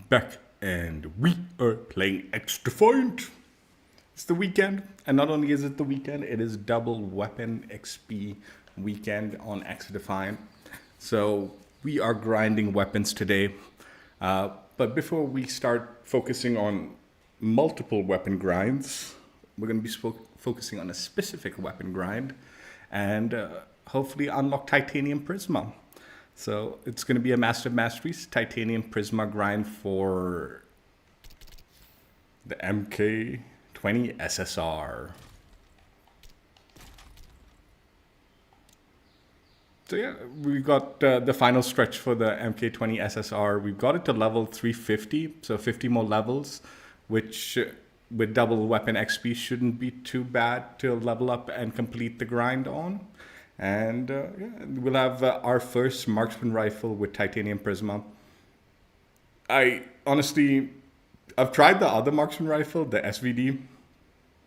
back and we are playing XDefiant. It's the weekend, and not only is it the weekend, it is double weapon XP weekend on XDefiant. So we are grinding weapons today. But before we start focusing on multiple weapon grinds, we're going to be focusing on a specific weapon grind and hopefully unlock Titanium Prisma. So it's going to be a Master of Masteries Titanium Prisma grind for the MK20 SSR. So yeah, we got the final stretch for the MK20 SSR. We've got it to level 350, so 50 more levels, which with double weapon XP shouldn't be too bad to level up and complete the grind on. And yeah, we'll have our first marksman rifle with Titanium Prisma. I've tried the other marksman rifle, the SVD,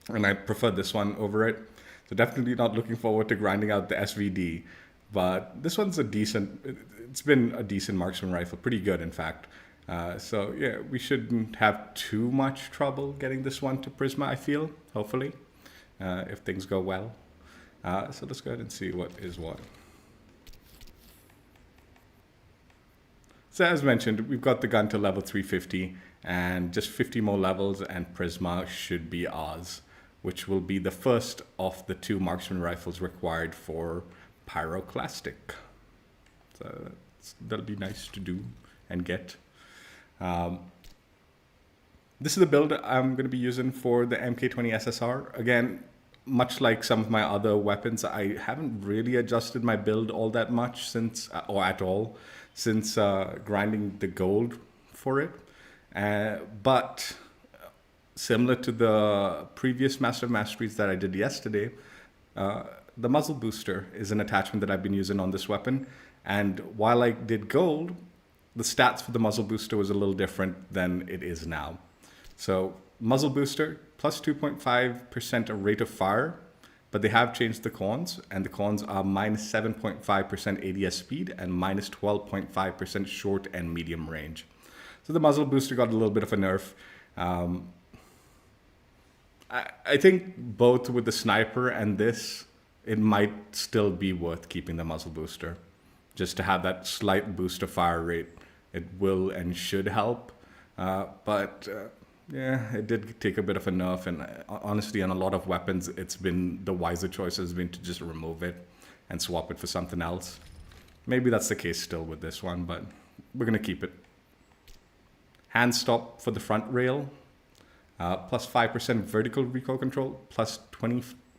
and I prefer this one over it. So definitely not looking forward to grinding out the SVD. But this one's it's been a decent marksman rifle, pretty good in fact. So yeah, we shouldn't have too much trouble getting this one to Prisma, I feel, hopefully, if things go well. So let's go ahead and see what is what. So as mentioned, we've got the gun to level 350 and just 50 more levels and Prisma should be ours, which will be the first of the 2 marksman rifles required for Pyroclastic. So that'll be nice to do and get. This is the build I'm going to be using for the MK20 SSR. Again, much like some of my other weapons, I haven't really adjusted my build all that much since grinding the gold for it. But similar to the previous Master of Masteries that I did yesterday, the muzzle booster is an attachment that I've been using on this weapon. And while I did gold, the stats for the muzzle booster was a little different than it is now. So muzzle booster, plus 2.5% rate of fire, but they have changed the cons, and the cons are minus 7.5% ADS speed and minus 12.5% short and medium range. So the muzzle booster got a little bit of a nerf. I think both with the sniper and this, it might still be worth keeping the muzzle booster. Just to have that slight boost of fire rate, it will and should help. Yeah, it did take a bit of a nerf, and honestly, on a lot of weapons, it's been the wiser choice has been to just remove it and swap it for something else. Maybe that's the case still with this one, but we're going to keep it. Hand stop for the front rail, plus 5% vertical recoil control, plus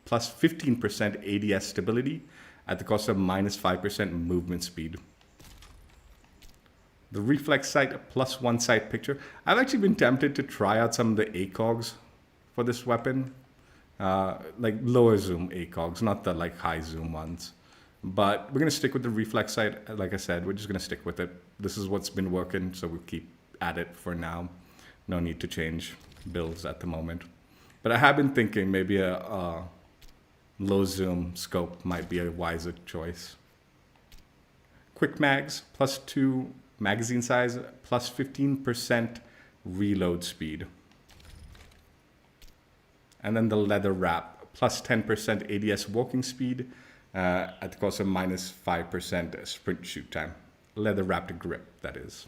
15% ADS stability at the cost of minus 5% movement speed. The reflex sight plus 1 sight picture. I've actually been tempted to try out some of the ACOGs for this weapon. Like lower zoom ACOGs, not the like high zoom ones. But we're going to stick with the reflex sight. Like I said, we're just going to stick with it. This is what's been working, so we'll keep at it for now. No need to change builds at the moment. But I have been thinking maybe a low zoom scope might be a wiser choice. Quick mags, plus 2 magazine size, plus 15% reload speed. And then the leather wrap, plus 10% ADS walking speed at the cost of minus 5% sprint shoot time. Leather wrapped grip, that is.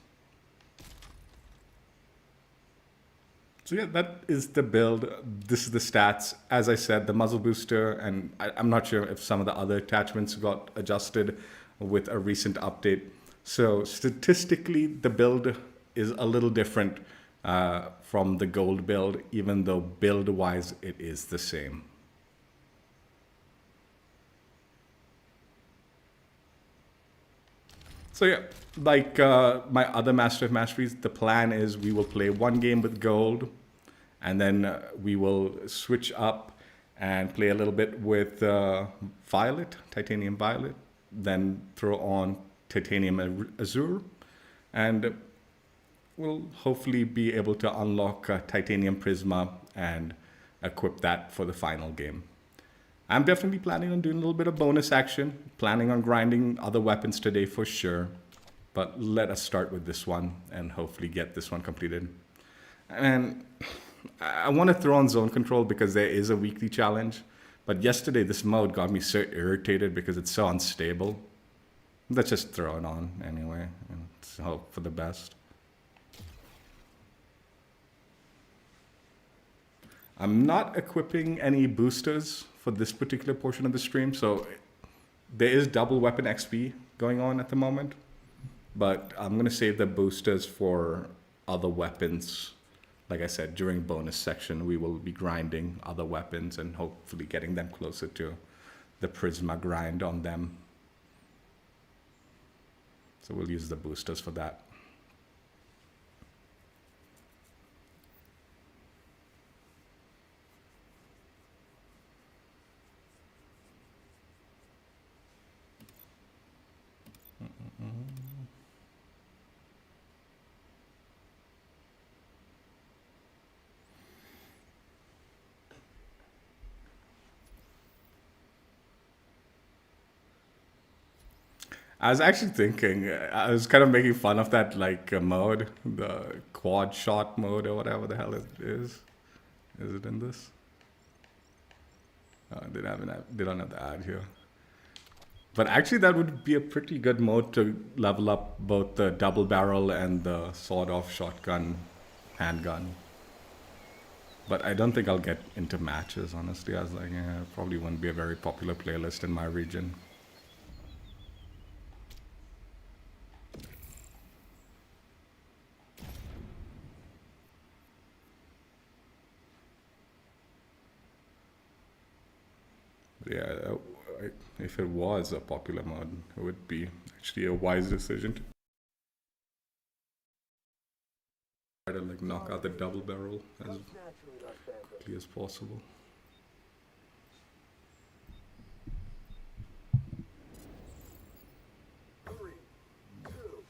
So yeah, that is the build. This is the stats. As I said, the muzzle booster, and I'm not sure if some of the other attachments got adjusted with a recent update. So statistically, the build is a little different from the gold build, even though build-wise it is the same. So yeah, like my other Master of Masteries, the plan is we will play 1 game with gold, and then we will switch up and play a little bit with Violet, Titanium Violet, then throw on Titanium Azure, and we'll hopefully be able to unlock Titanium Prisma and equip that for the final game. I'm definitely planning on doing a little bit of bonus action, planning on grinding other weapons today for sure. But let us start with this one and hopefully get this one completed. And I want to throw on zone control because there is a weekly challenge. But yesterday, this mode got me so irritated because it's so unstable. Let's just throw it on anyway and hope for the best. I'm not equipping any boosters for this particular portion of the stream, so there is double weapon XP going on at the moment, but I'm going to save the boosters for other weapons. Like I said, during bonus section, we will be grinding other weapons and hopefully getting them closer to the Prisma grind on them. So we'll use the boosters for that. I was actually thinking, I was kind of making fun of that like mode, the quad shot mode or whatever the hell it is. Is it in this? They don't have the ad here. But actually that would be a pretty good mode to level up both the double barrel and the sawed-off shotgun handgun. But I don't think I'll get into matches, honestly. I was like, yeah, it probably wouldn't be a very popular playlist in my region. Yeah, if it was a popular mod, it would be actually a wise decision to try to like knock out the double barrel as quickly as possible. Three, two,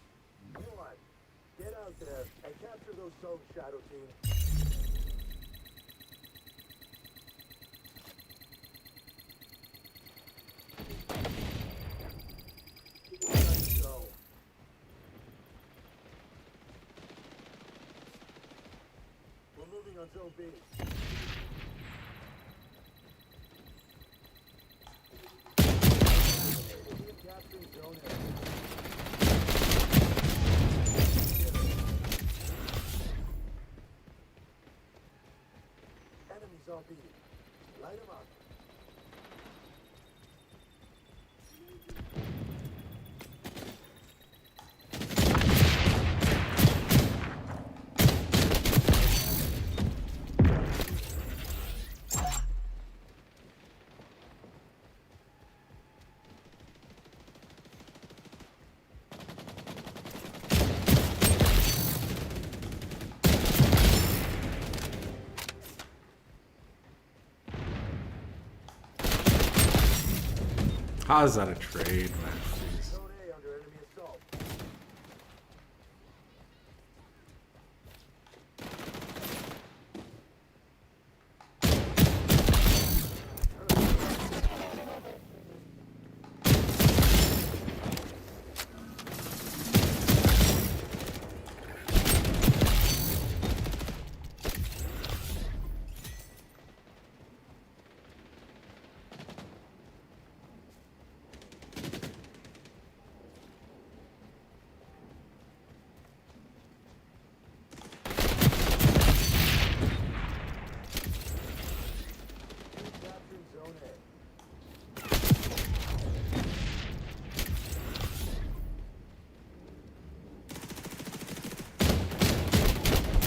one. Get out there and capture those zones, Shadow Team. On zone B. Capturing zone A. Enemies on B. Light them up. How is that a trade, man? Please. Zone A under enemy assault.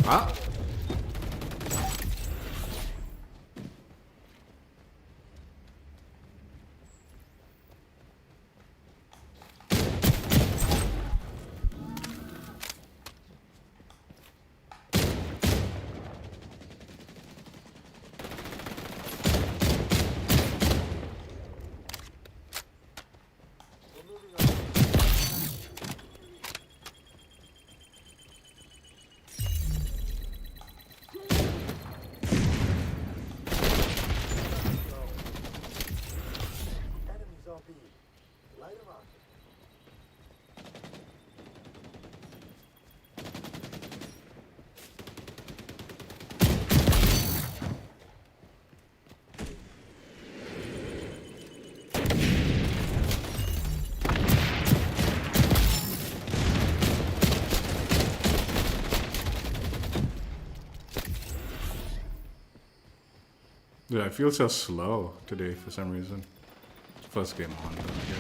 Ah. Dude, I feel so slow today for some reason. First game on, though, yeah.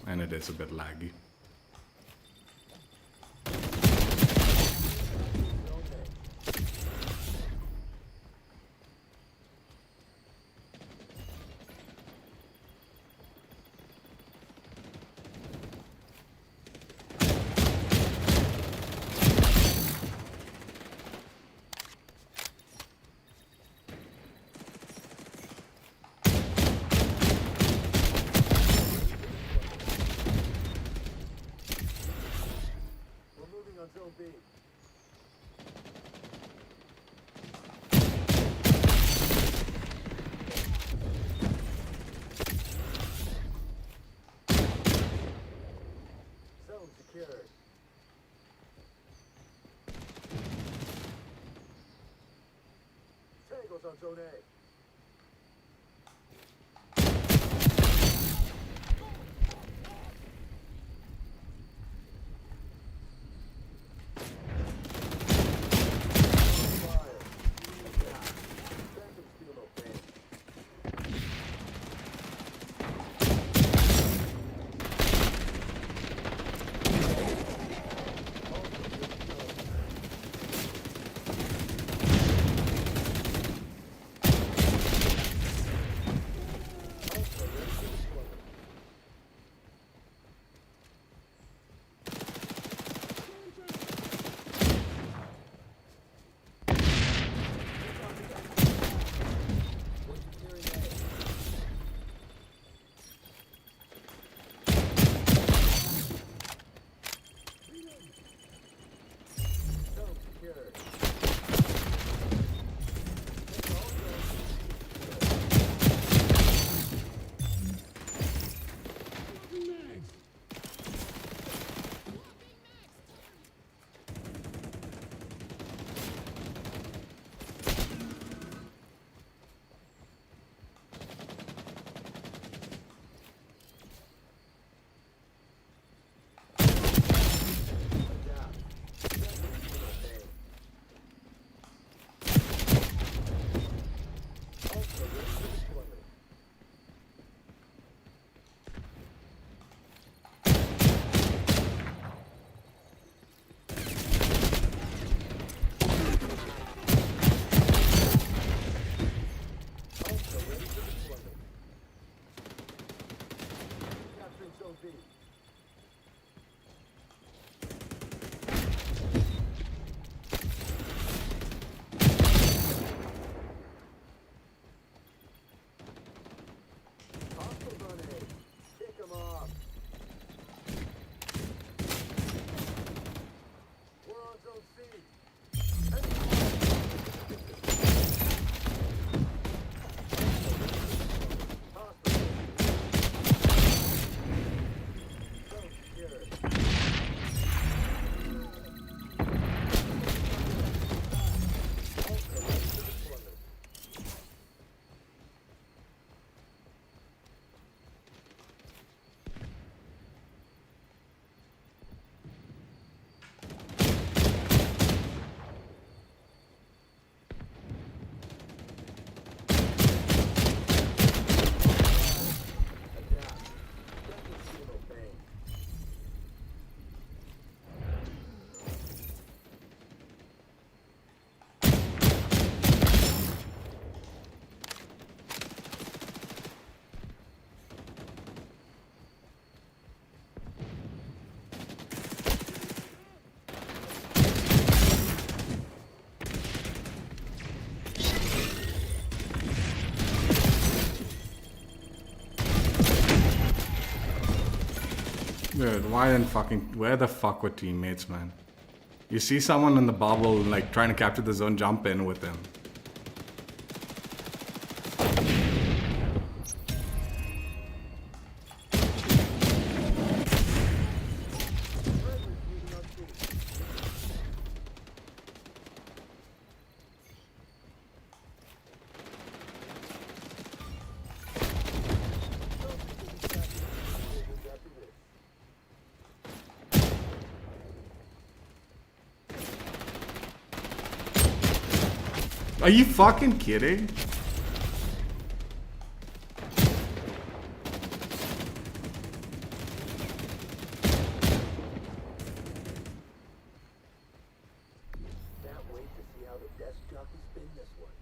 And it is a bit laggy. Zone B. Zone secured. Tangles on Zone A. Dude, where the fuck were teammates, man? You see someone in the bubble, like, trying to capture the zone, jump in with them. Are you fucking kidding? Can't wait to see how the desk jockeys spin this one.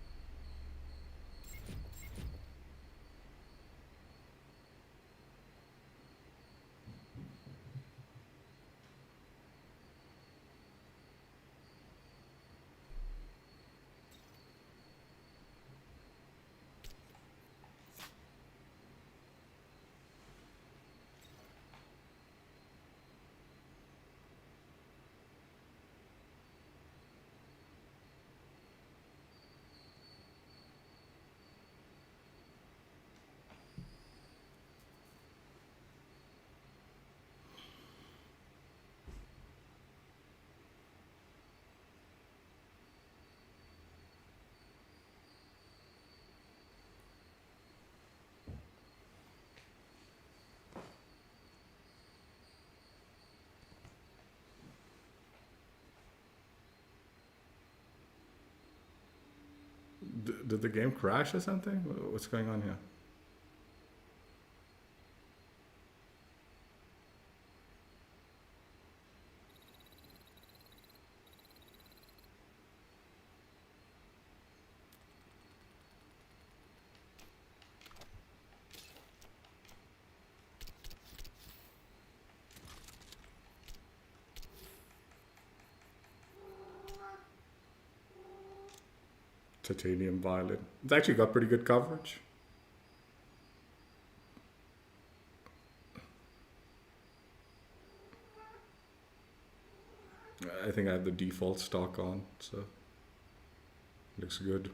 Did the game crash or something? What's going on here? Titanium violet. It's actually got pretty good coverage. I think I have the default stock on, so looks good.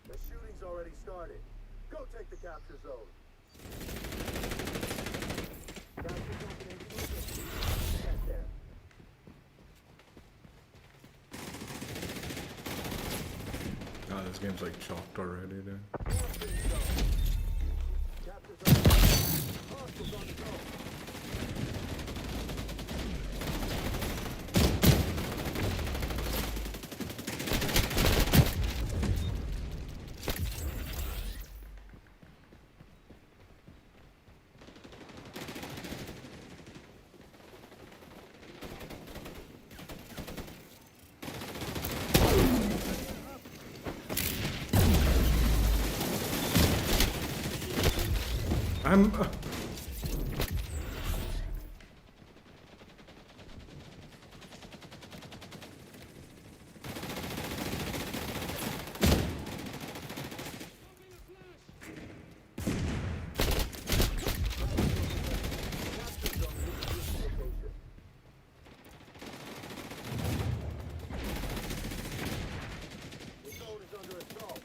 The shooting's already started. Go take the capture zone. Capture zone in position. Get there. Oh, this game's like chopped already, dude. Capture zone. Hostiles on the go. I'm... Under assault.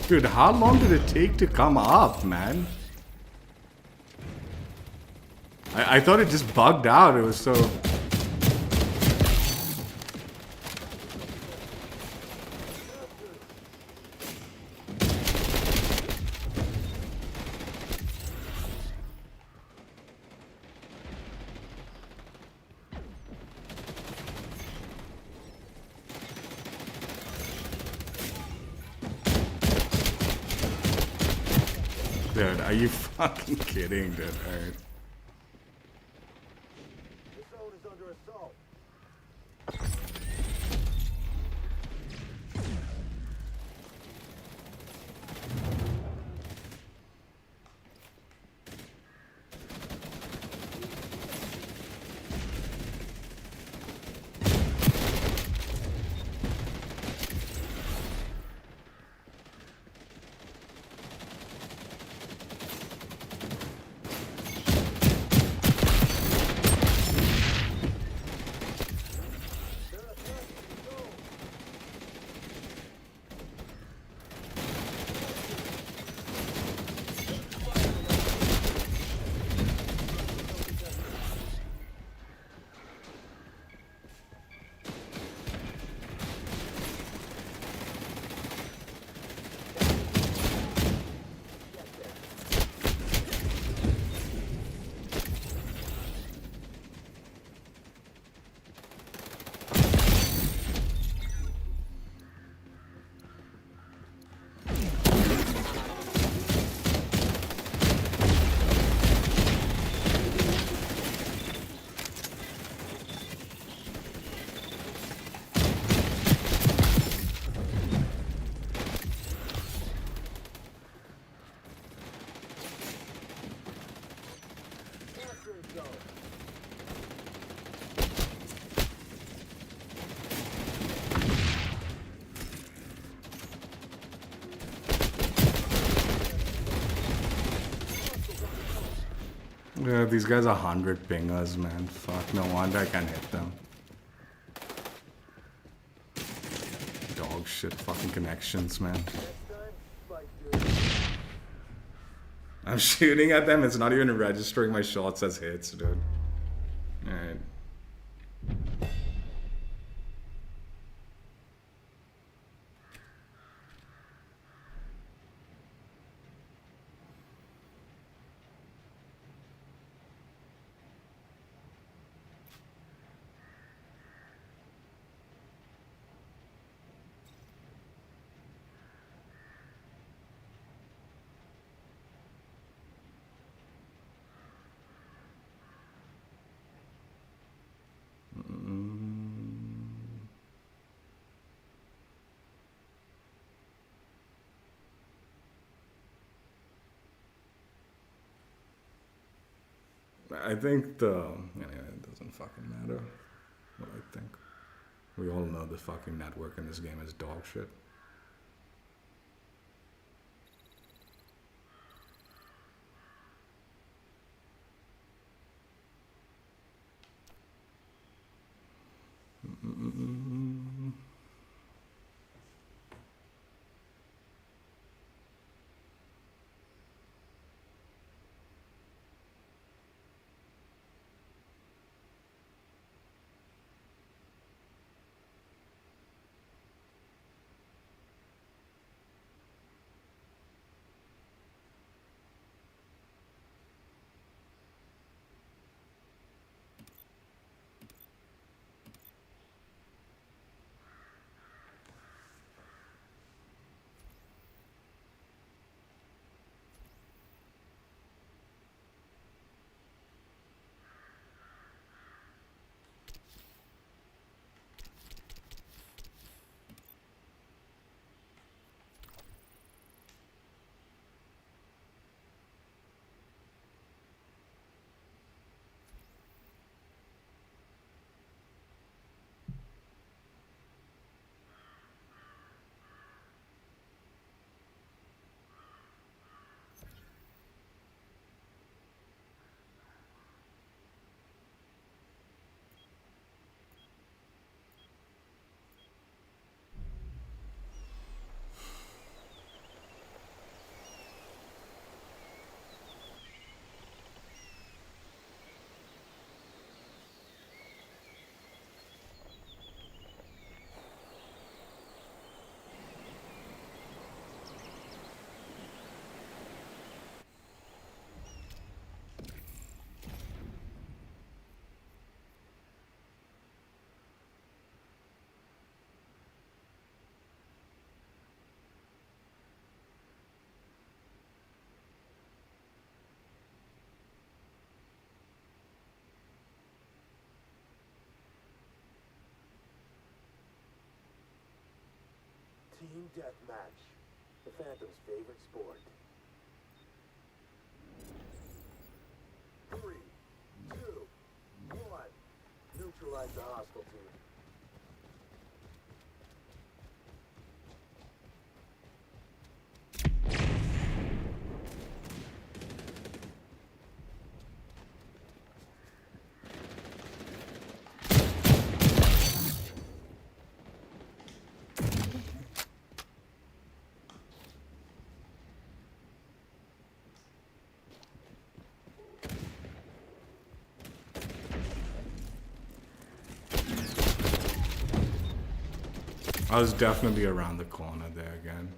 Dude, how long did it take to come up, man? I thought it just bugged out. It was so... Dude, are you fucking kidding, dude? Alright. The zone is under assault. Yeah, these guys are 100 pingers, man. Fuck, no wonder I can't hit them. Dog shit fucking connections, man. Next time, fight good. I'm shooting at them, it's not even registering my shots as hits, dude. Alright. I think anyway, it doesn't fucking matter what I think. We all know the fucking network in this game is dog shit. Team deathmatch. The Phantom's favorite sport. 3, 2, 1. Neutralize the hostile team. I was definitely around the corner there again.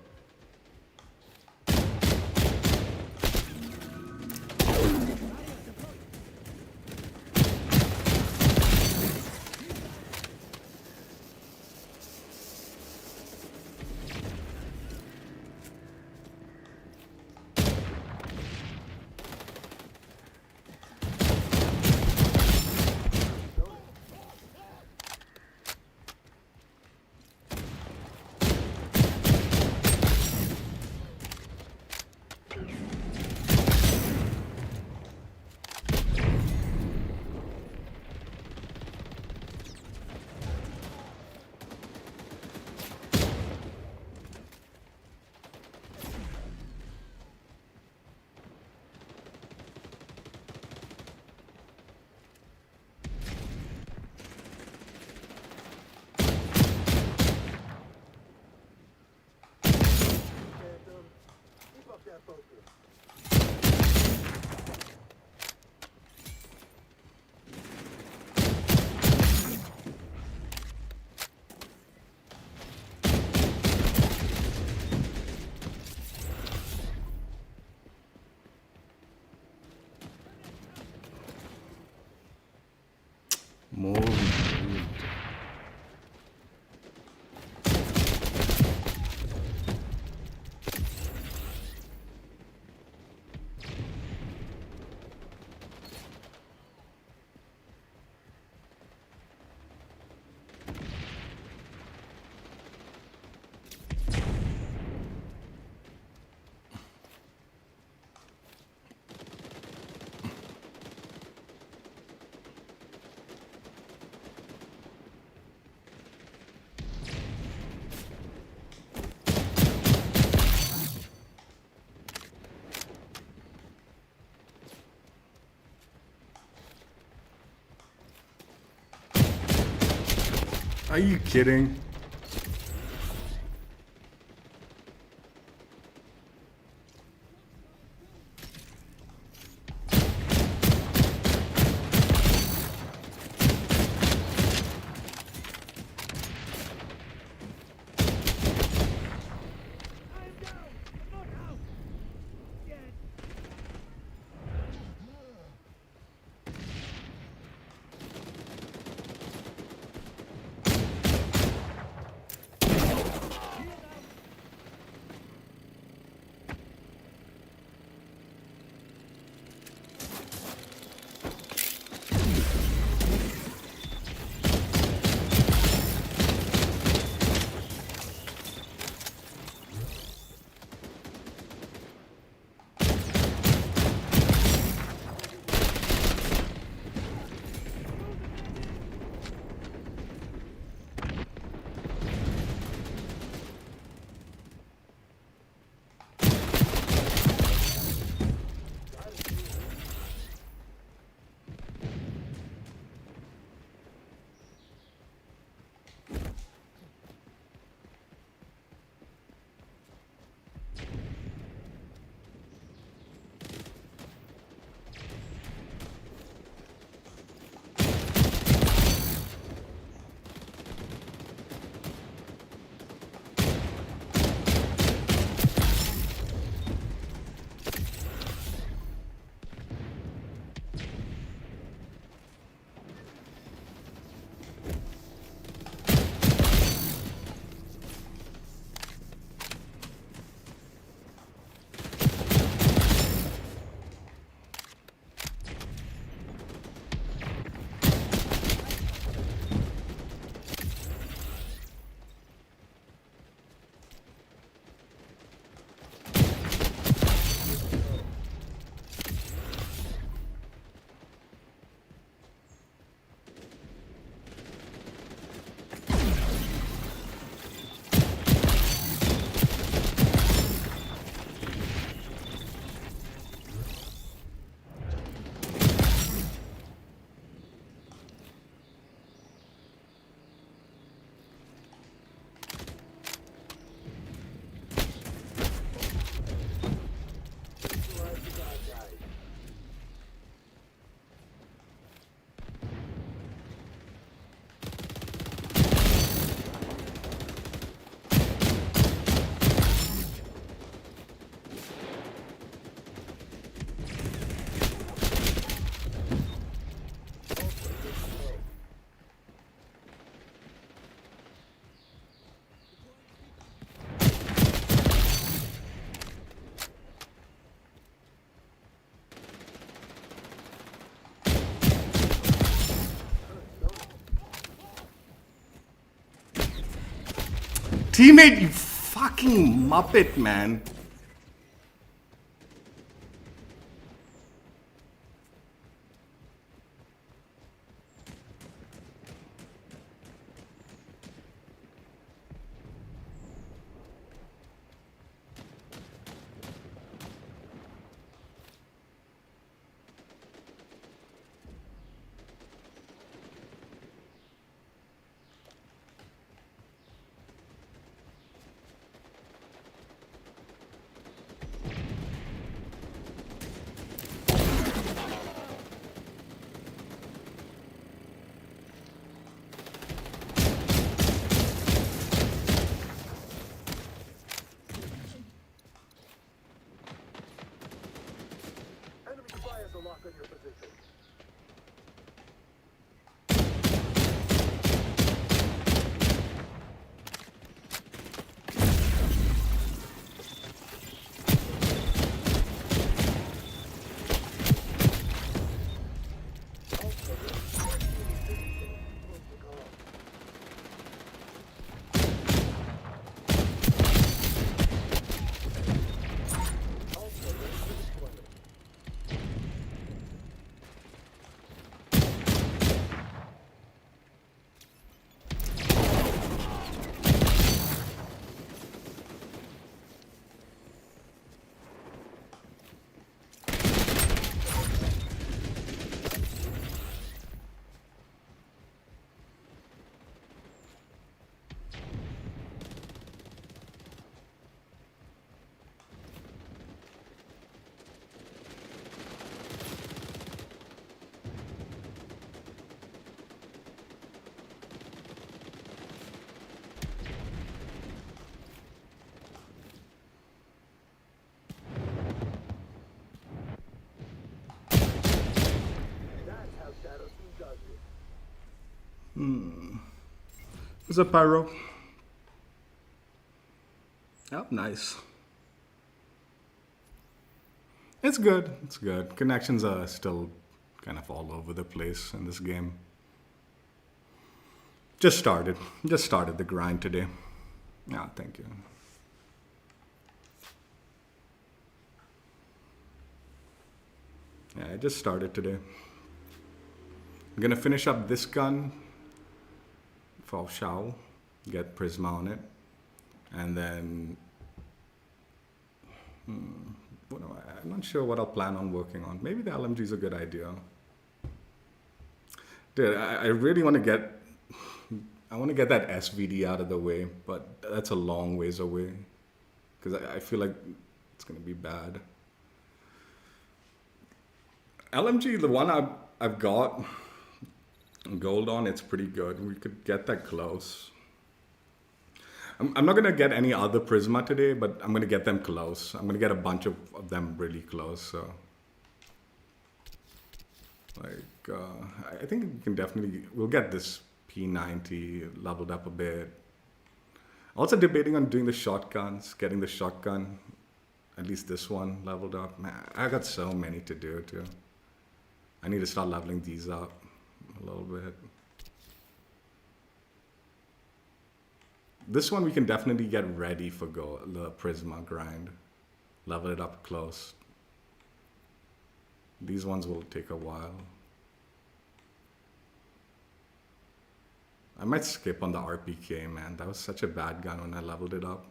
Keep up that focus. Move. Are you kidding? Teammate, you fucking muppet, man. Enemy spy has a lock on your position. What's up, Pyro? Oh, nice. It's good. It's good. Connections are still kind of all over the place in this game. Just started the grind today. Yeah, thank you. Yeah, I just started today. I'm gonna finish up this gun for Shao, get Prisma on it, and then I'm not sure what I'll plan on working on. Maybe the LMG is a good idea. Dude, I really want to get that SVD out of the way, but that's a long ways away because I feel like it's gonna be bad. LMG, the one I've got gold on, it's pretty good. We could get that close. I'm not gonna get any other Prisma today, but I'm gonna get them close. I'm gonna get a bunch of them really close. So, like, I think we can we'll get this P90 leveled up a bit. Also debating on doing the shotguns, getting the shotgun, at least this one leveled up. Man, I got so many to do too. I need to start leveling these up a little bit. This one we can definitely get ready for the Prisma grind. Level it up close. These ones will take a while. I might skip on the RPK, man. That was such a bad gun when I leveled it up.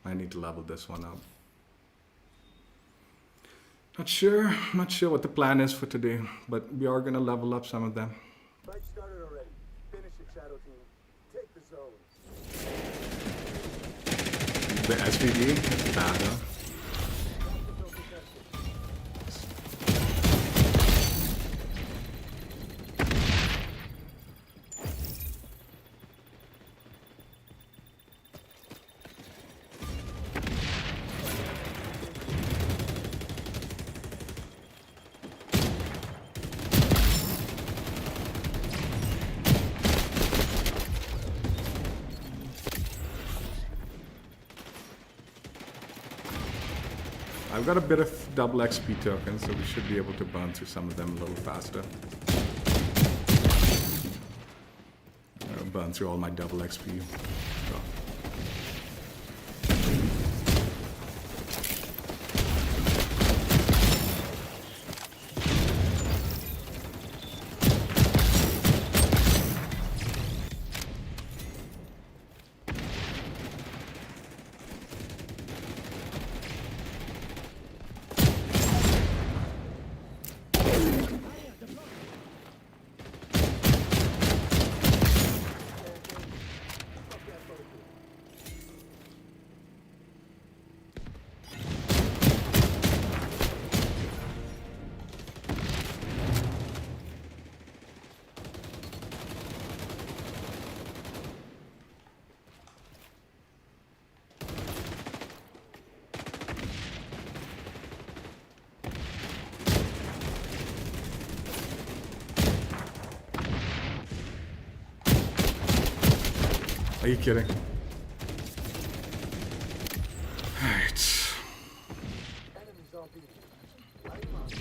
I need to level this one up. Not sure what the plan is for today, but we are gonna level up some of them. Fight started already. Finish it, Shadow Team. Take the zone. The SVD is bad, huh? I've got a bit of double XP tokens, so we should be able to burn through some of them a little faster. Burn through all my double XP stuff. you kidding? Alright. Enemies on B. Light 'em up.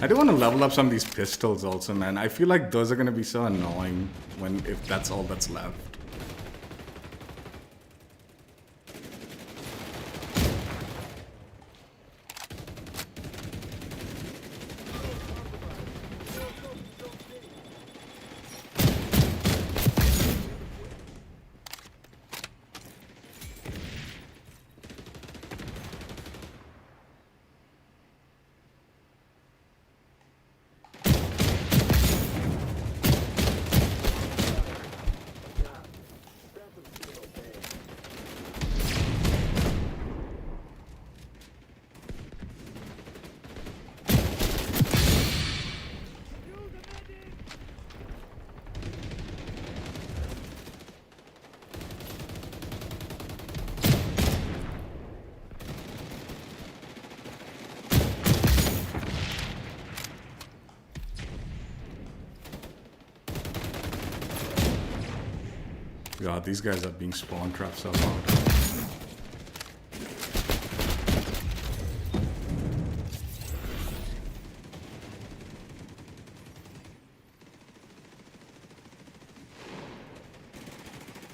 I do want to level up some of these pistols also, man. I feel like those are going to be so annoying if that's all that's left. God, these guys are being spawn trapped so hard.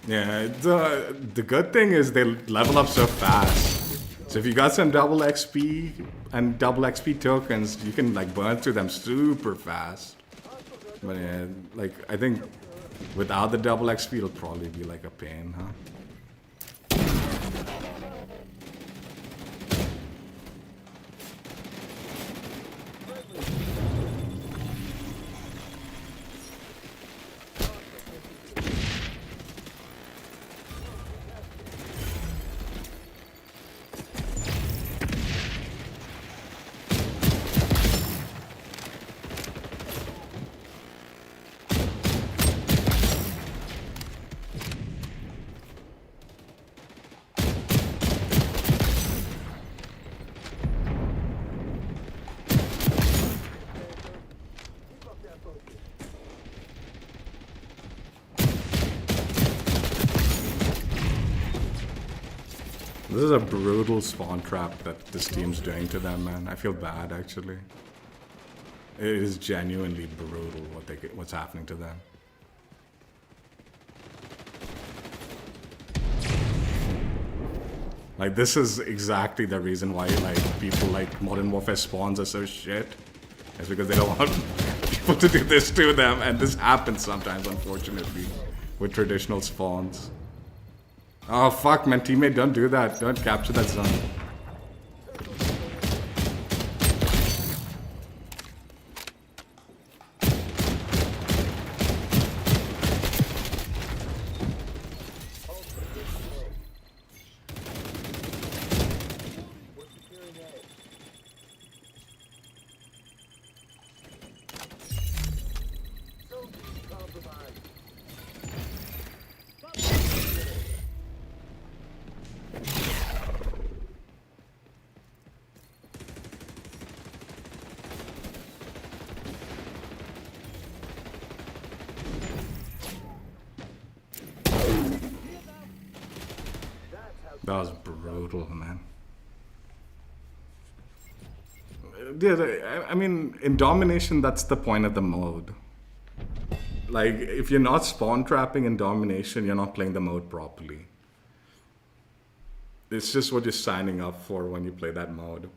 Yeah, the good thing is they level up so fast. So if you got some double XP and double XP tokens, you can like burn through them super fast. But yeah, like I think without the double XP, it'll probably be like a pain, huh? This is a brutal spawn trap that this team's doing to them, man. I feel bad, actually. It is genuinely brutal what's happening to them. Like, this is exactly the reason why, like, people like Modern Warfare spawns are so shit. It's because they don't want people to do this to them, and this happens sometimes, unfortunately, with traditional spawns. Oh fuck, man, teammate, don't do that. Don't capture that zone. That was brutal, man. Yeah, I mean, in domination, that's the point of the mode. Like, if you're not spawn trapping in domination, you're not playing the mode properly. It's just what you're signing up for when you play that mode.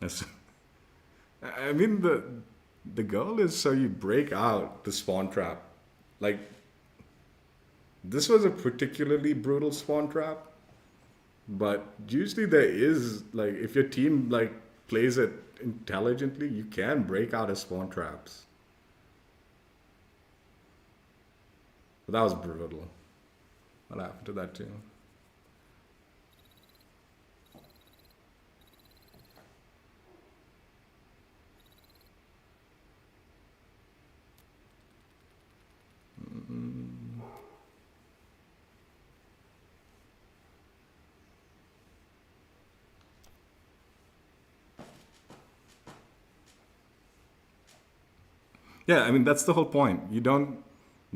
Yes. I mean, the goal is so you break out the spawn trap. Like, this was a particularly brutal spawn trap, but usually there is, like, if your team, like, plays it intelligently, you can break out of spawn traps. But that was brutal. What happened to that team? Yeah, I mean, that's the whole point. You don't...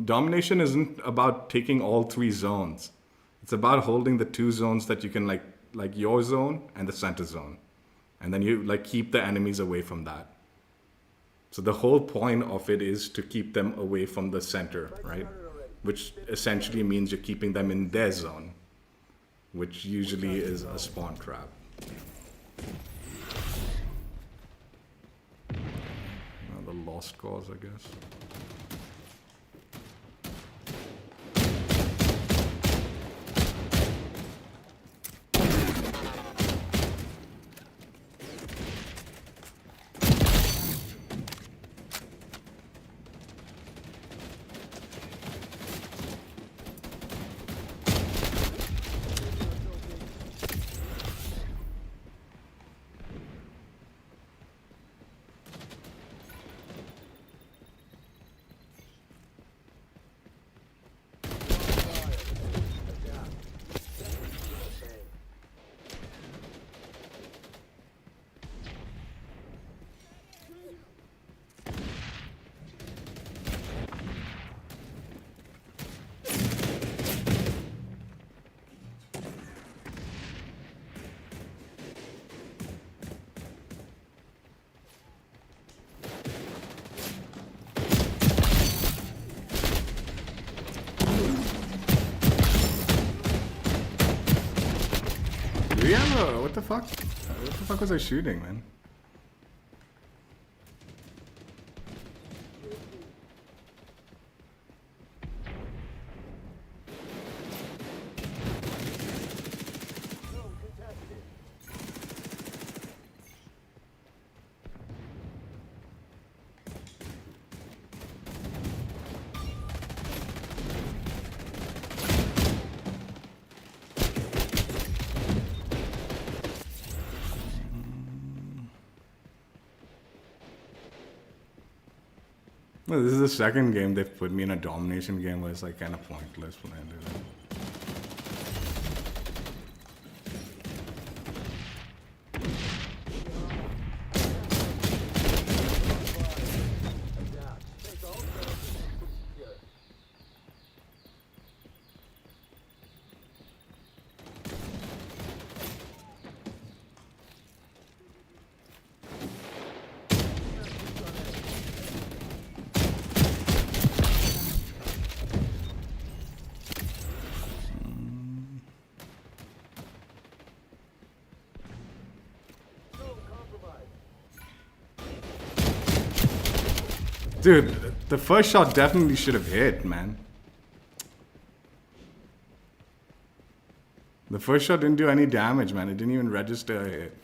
Domination isn't about taking all 3 zones. It's about holding the 2 zones that you can, like your zone and the center zone. And then you, like, keep the enemies away from that. So the whole point of it is to keep them away from the center, right? Which essentially means you're keeping them in their zone, which usually is a spawn trap. The lost cause, I guess. Yeah, what the fuck? What the fuck was I shooting, man? No, this is the second game they've put me in a domination game where it's like kind of pointless when I do that. Dude, the first shot definitely should have hit, man. The first shot didn't do any damage, man. It didn't even register a hit.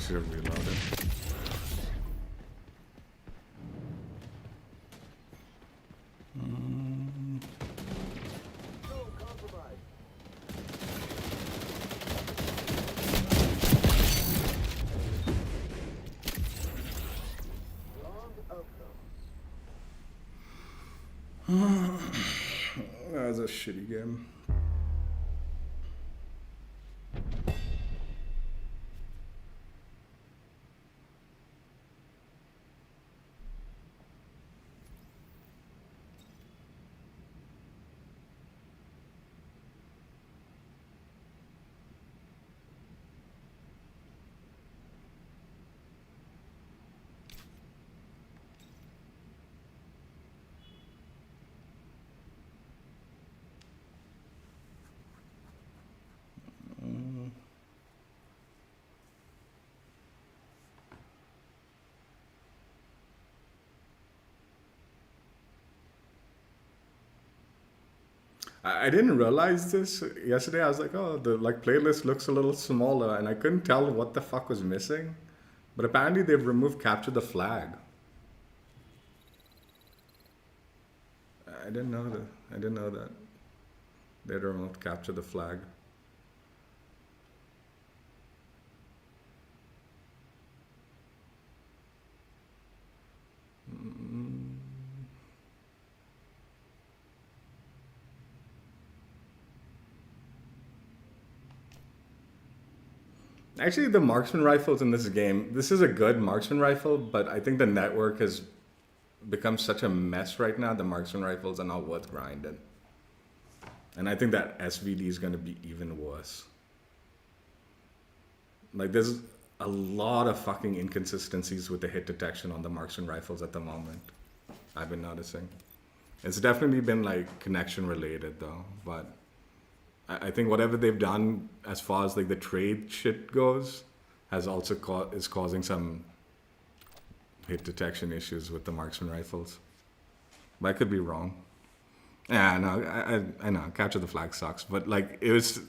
should have reloaded. Zone compromised. Wrong outcome. That was a shitty game. I didn't realize this yesterday. I was like, oh, the like playlist looks a little smaller, and I couldn't tell what the fuck was missing. But apparently they've removed capture the flag. I didn't know that. I didn't know that. They removed capture the flag. Actually, the marksman rifles in this game, this is a good marksman rifle, but I think the network has become such a mess right now. The marksman rifles are not worth grinding. And I think that SVD is going to be even worse. Like, there's a lot of fucking inconsistencies with the hit detection on the marksman rifles at the moment. I've been noticing. It's definitely been like connection related though, but I think whatever they've done as far as like the trade shit goes has also is causing some hit detection issues with the marksman rifles. But I could be wrong. Yeah, no, I know capture the flag sucks, but like it was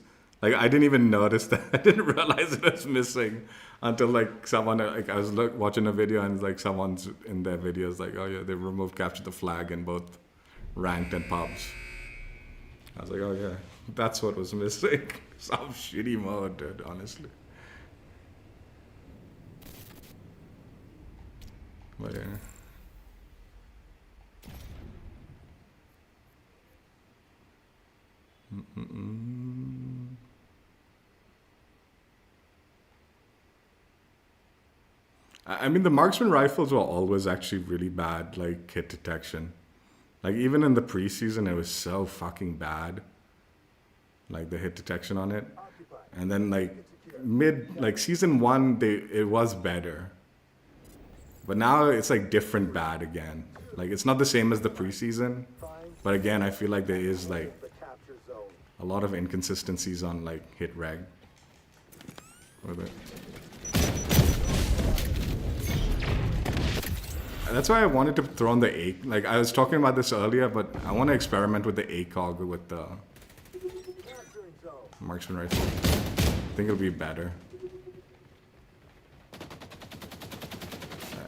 like I didn't even notice that. I didn't realize it was missing until like someone like I was watching a video and like someone's in their videos like, oh yeah, they removed capture the flag in both ranked and pubs. I was like, oh yeah, that's what was missing. Some shitty mode, dude, honestly. But yeah. I mean, the marksman rifles were always actually really bad, like hit detection. Like even in the preseason, it was so fucking bad. Like the hit detection on it, and then like like season 1, it was better. But now it's like different bad again. Like it's not the same as the preseason, but again, I feel like there is like a lot of inconsistencies on like hit reg. That's why I wanted to throw on the A. Like I was talking about this earlier, but I want to experiment with the ACOG with the marksman rifle. I think it'll be better.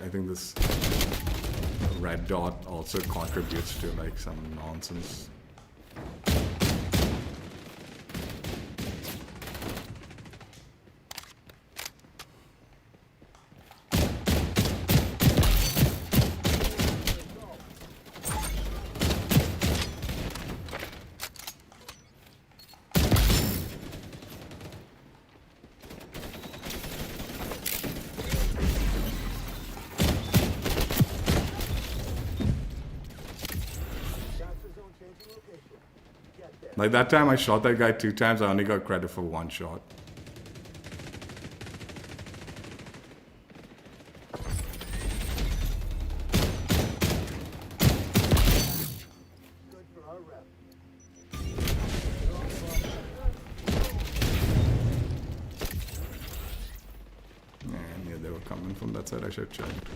I think this red dot also contributes to like some nonsense. Like that time I shot that guy 2 times, I only got credit for 1 shot. Yeah, I knew they were coming from that side, I should have checked.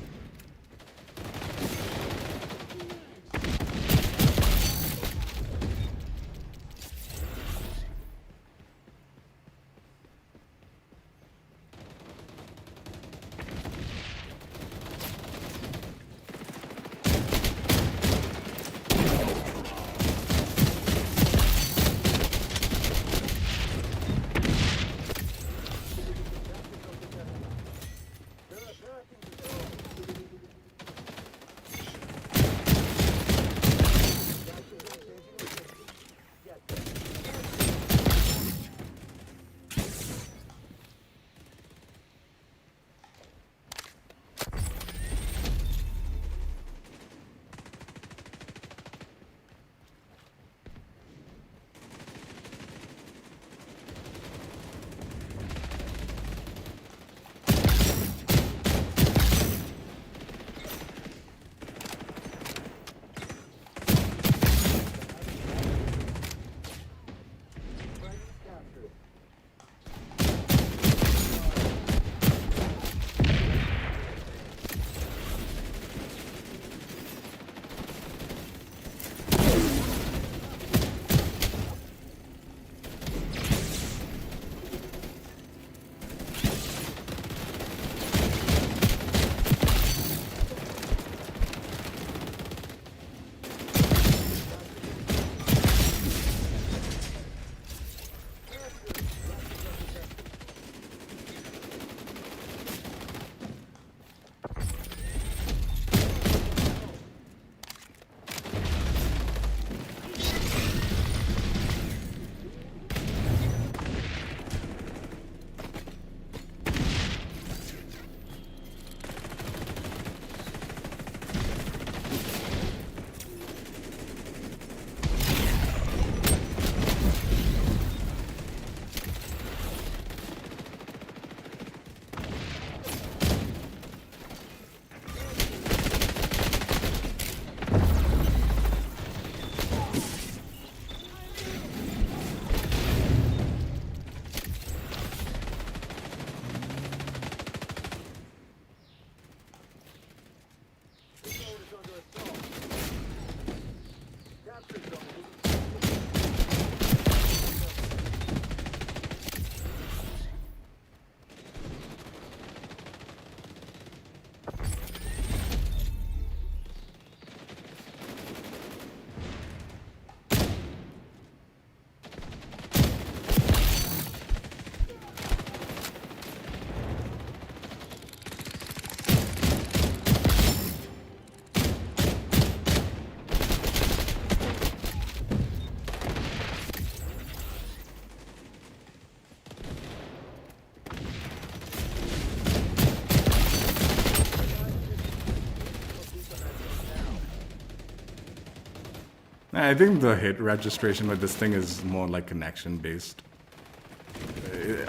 I think the hit registration with this thing is more like connection based.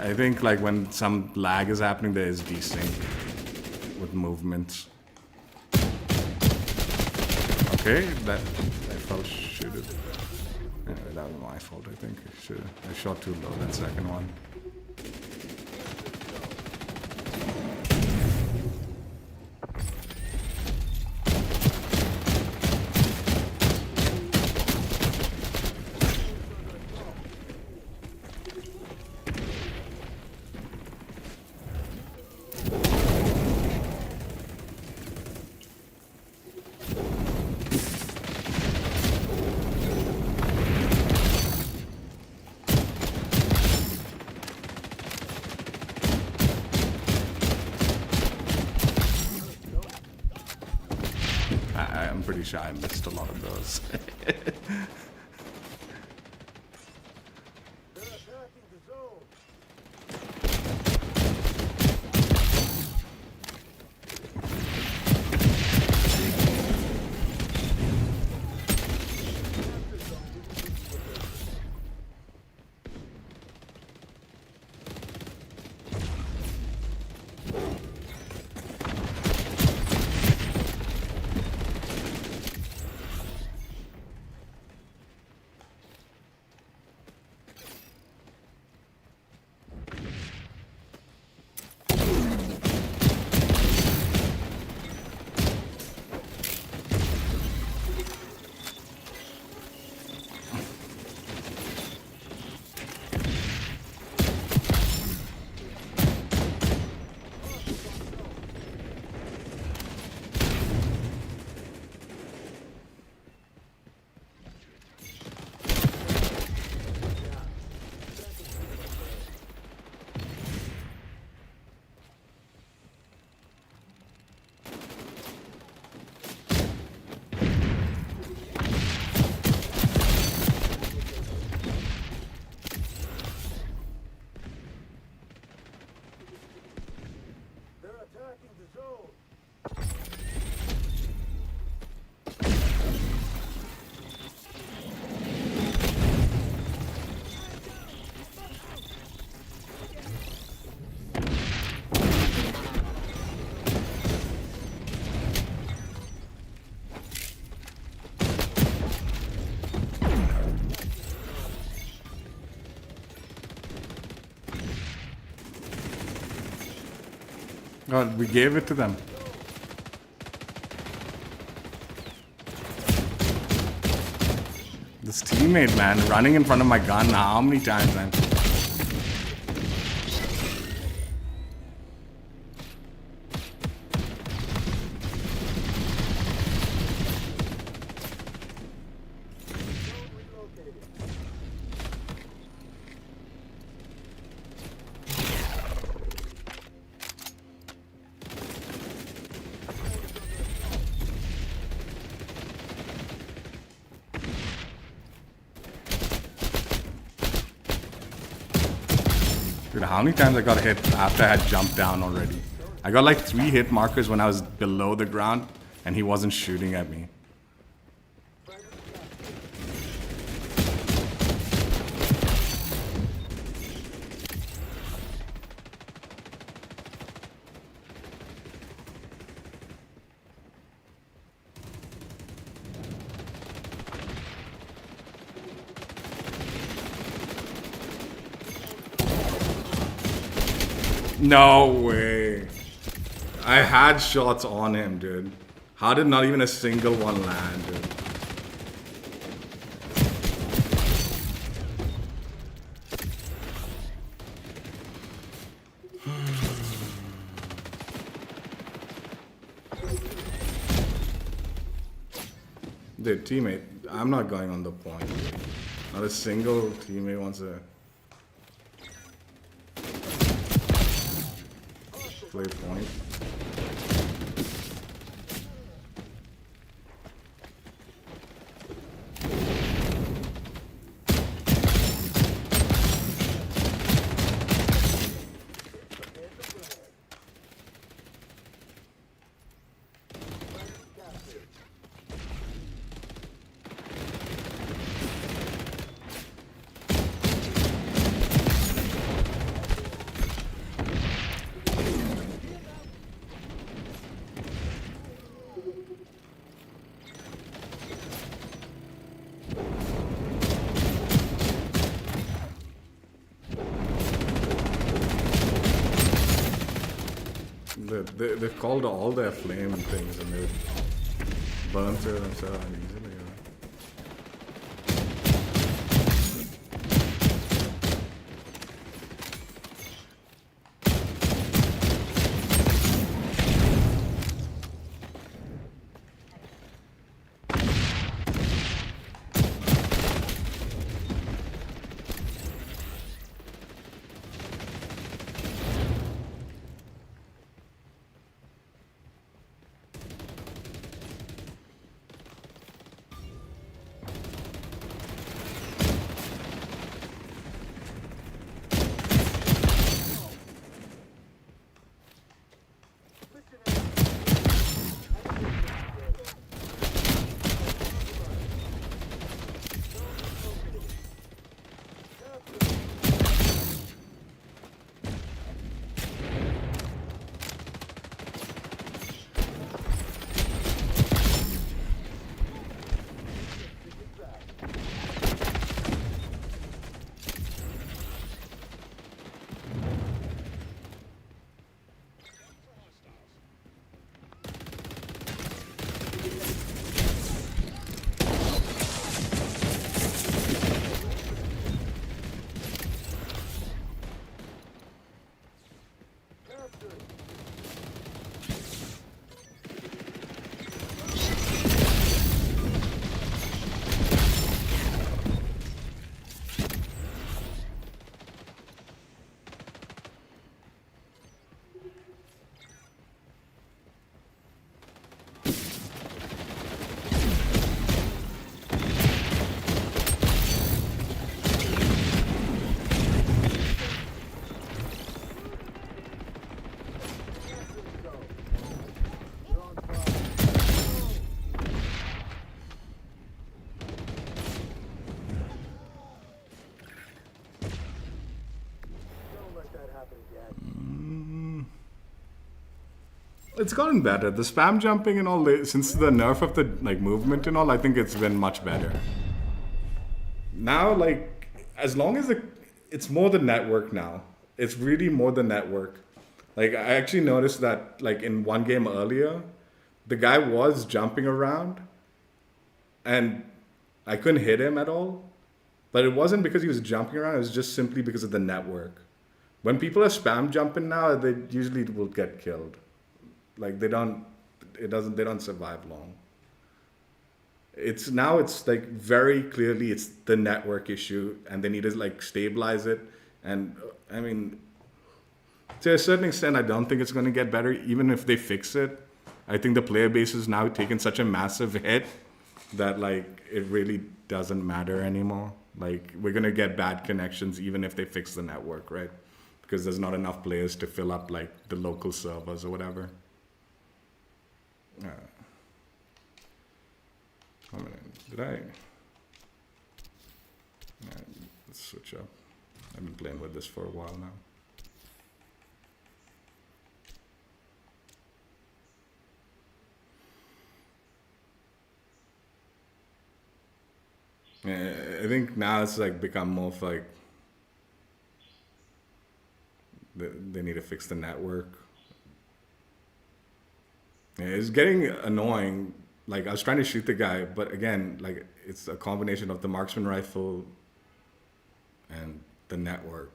I think like when some lag is happening, there is desync with movements. Okay, that I felt shooted. Anyway, that was my fault. I think I shot too low that second one. I'm pretty sure I missed a lot of those. They're attacking the zone. God, we gave it to them. This teammate, man, running in front of my gun how many times, man? Dude, how many times I got hit after I had jumped down already? I got like 3 hit markers when I was below the ground and he wasn't shooting at me. No way. I had shots on him, dude. How did not even a single one land, dude? Dude, teammate, I'm not going on the point. Not a single teammate wants to play point. They've called all their flame things and they've burned through them so easily. It's gotten better. The spam jumping and all, since the nerf of the like movement and all, I think it's been much better. Now, like, as long as it's more the network now. It's really more the network. Like, I actually noticed that, like, in one game earlier, the guy was jumping around, and I couldn't hit him at all. But it wasn't because he was jumping around. It was just simply because of the network. When people are spam jumping now, they usually will get killed. Like they don't survive long. It's like very clearly it's the network issue and they need to like stabilize it. And I mean, to a certain extent, I don't think it's going to get better. Even if they fix it, I think the player base is now taking such a massive hit that like it really doesn't matter anymore. Like we're going to get bad connections even if they fix the network, right? Because there's not enough players to fill up like the local servers or whatever. Did I? Let's switch up. I've been playing with this for a while now. I think now it's like become more of like they need to fix the network. Yeah, it's getting annoying. Like I was trying to shoot the guy, but again, like it's a combination of the marksman rifle and the network.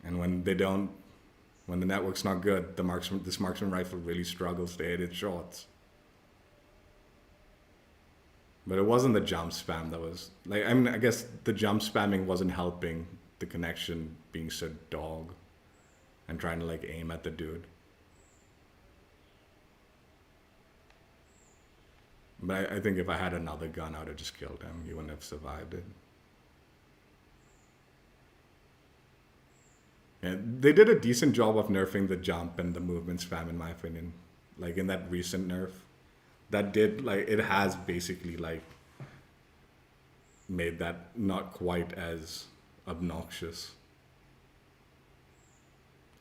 And when the network's not good, this marksman rifle really struggles to hit its shots. But it wasn't the jump spam that was like, I mean, I guess the jump spamming wasn't helping the connection being so dog and trying to like aim at the dude. But I think if I had another gun, I would have just killed him. He wouldn't have survived it. Yeah, they did a decent job of nerfing the jump and the movement spam, in my opinion. Like in that recent nerf, it has basically like made that not quite as obnoxious.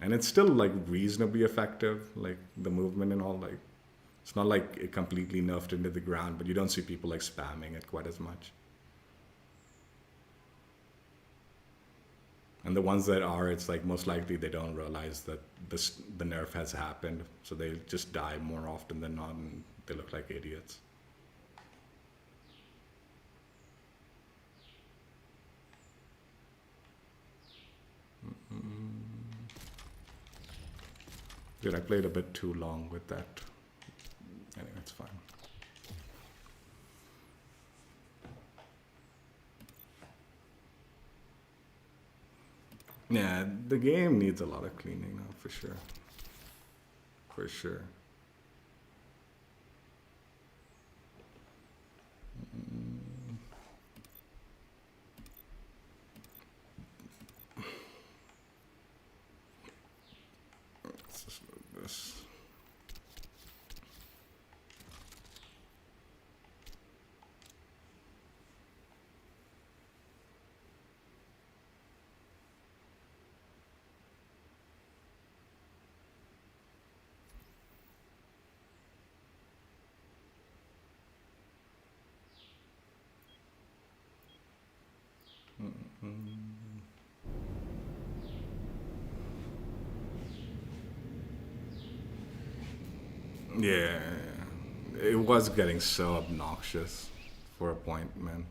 And it's still like reasonably effective, like the movement and all. Like it's not like it completely nerfed into the ground, but you don't see people like spamming it quite as much. And the ones that are, it's like most likely they don't realize that the nerf has happened, so they just die more often than not, and they look like idiots. Dude, I played a bit too long with that. Anyway, it's fine. Yeah, the game needs a lot of cleaning now, for sure. For sure. Let's just move this. Yeah, it was getting so obnoxious for a point, man.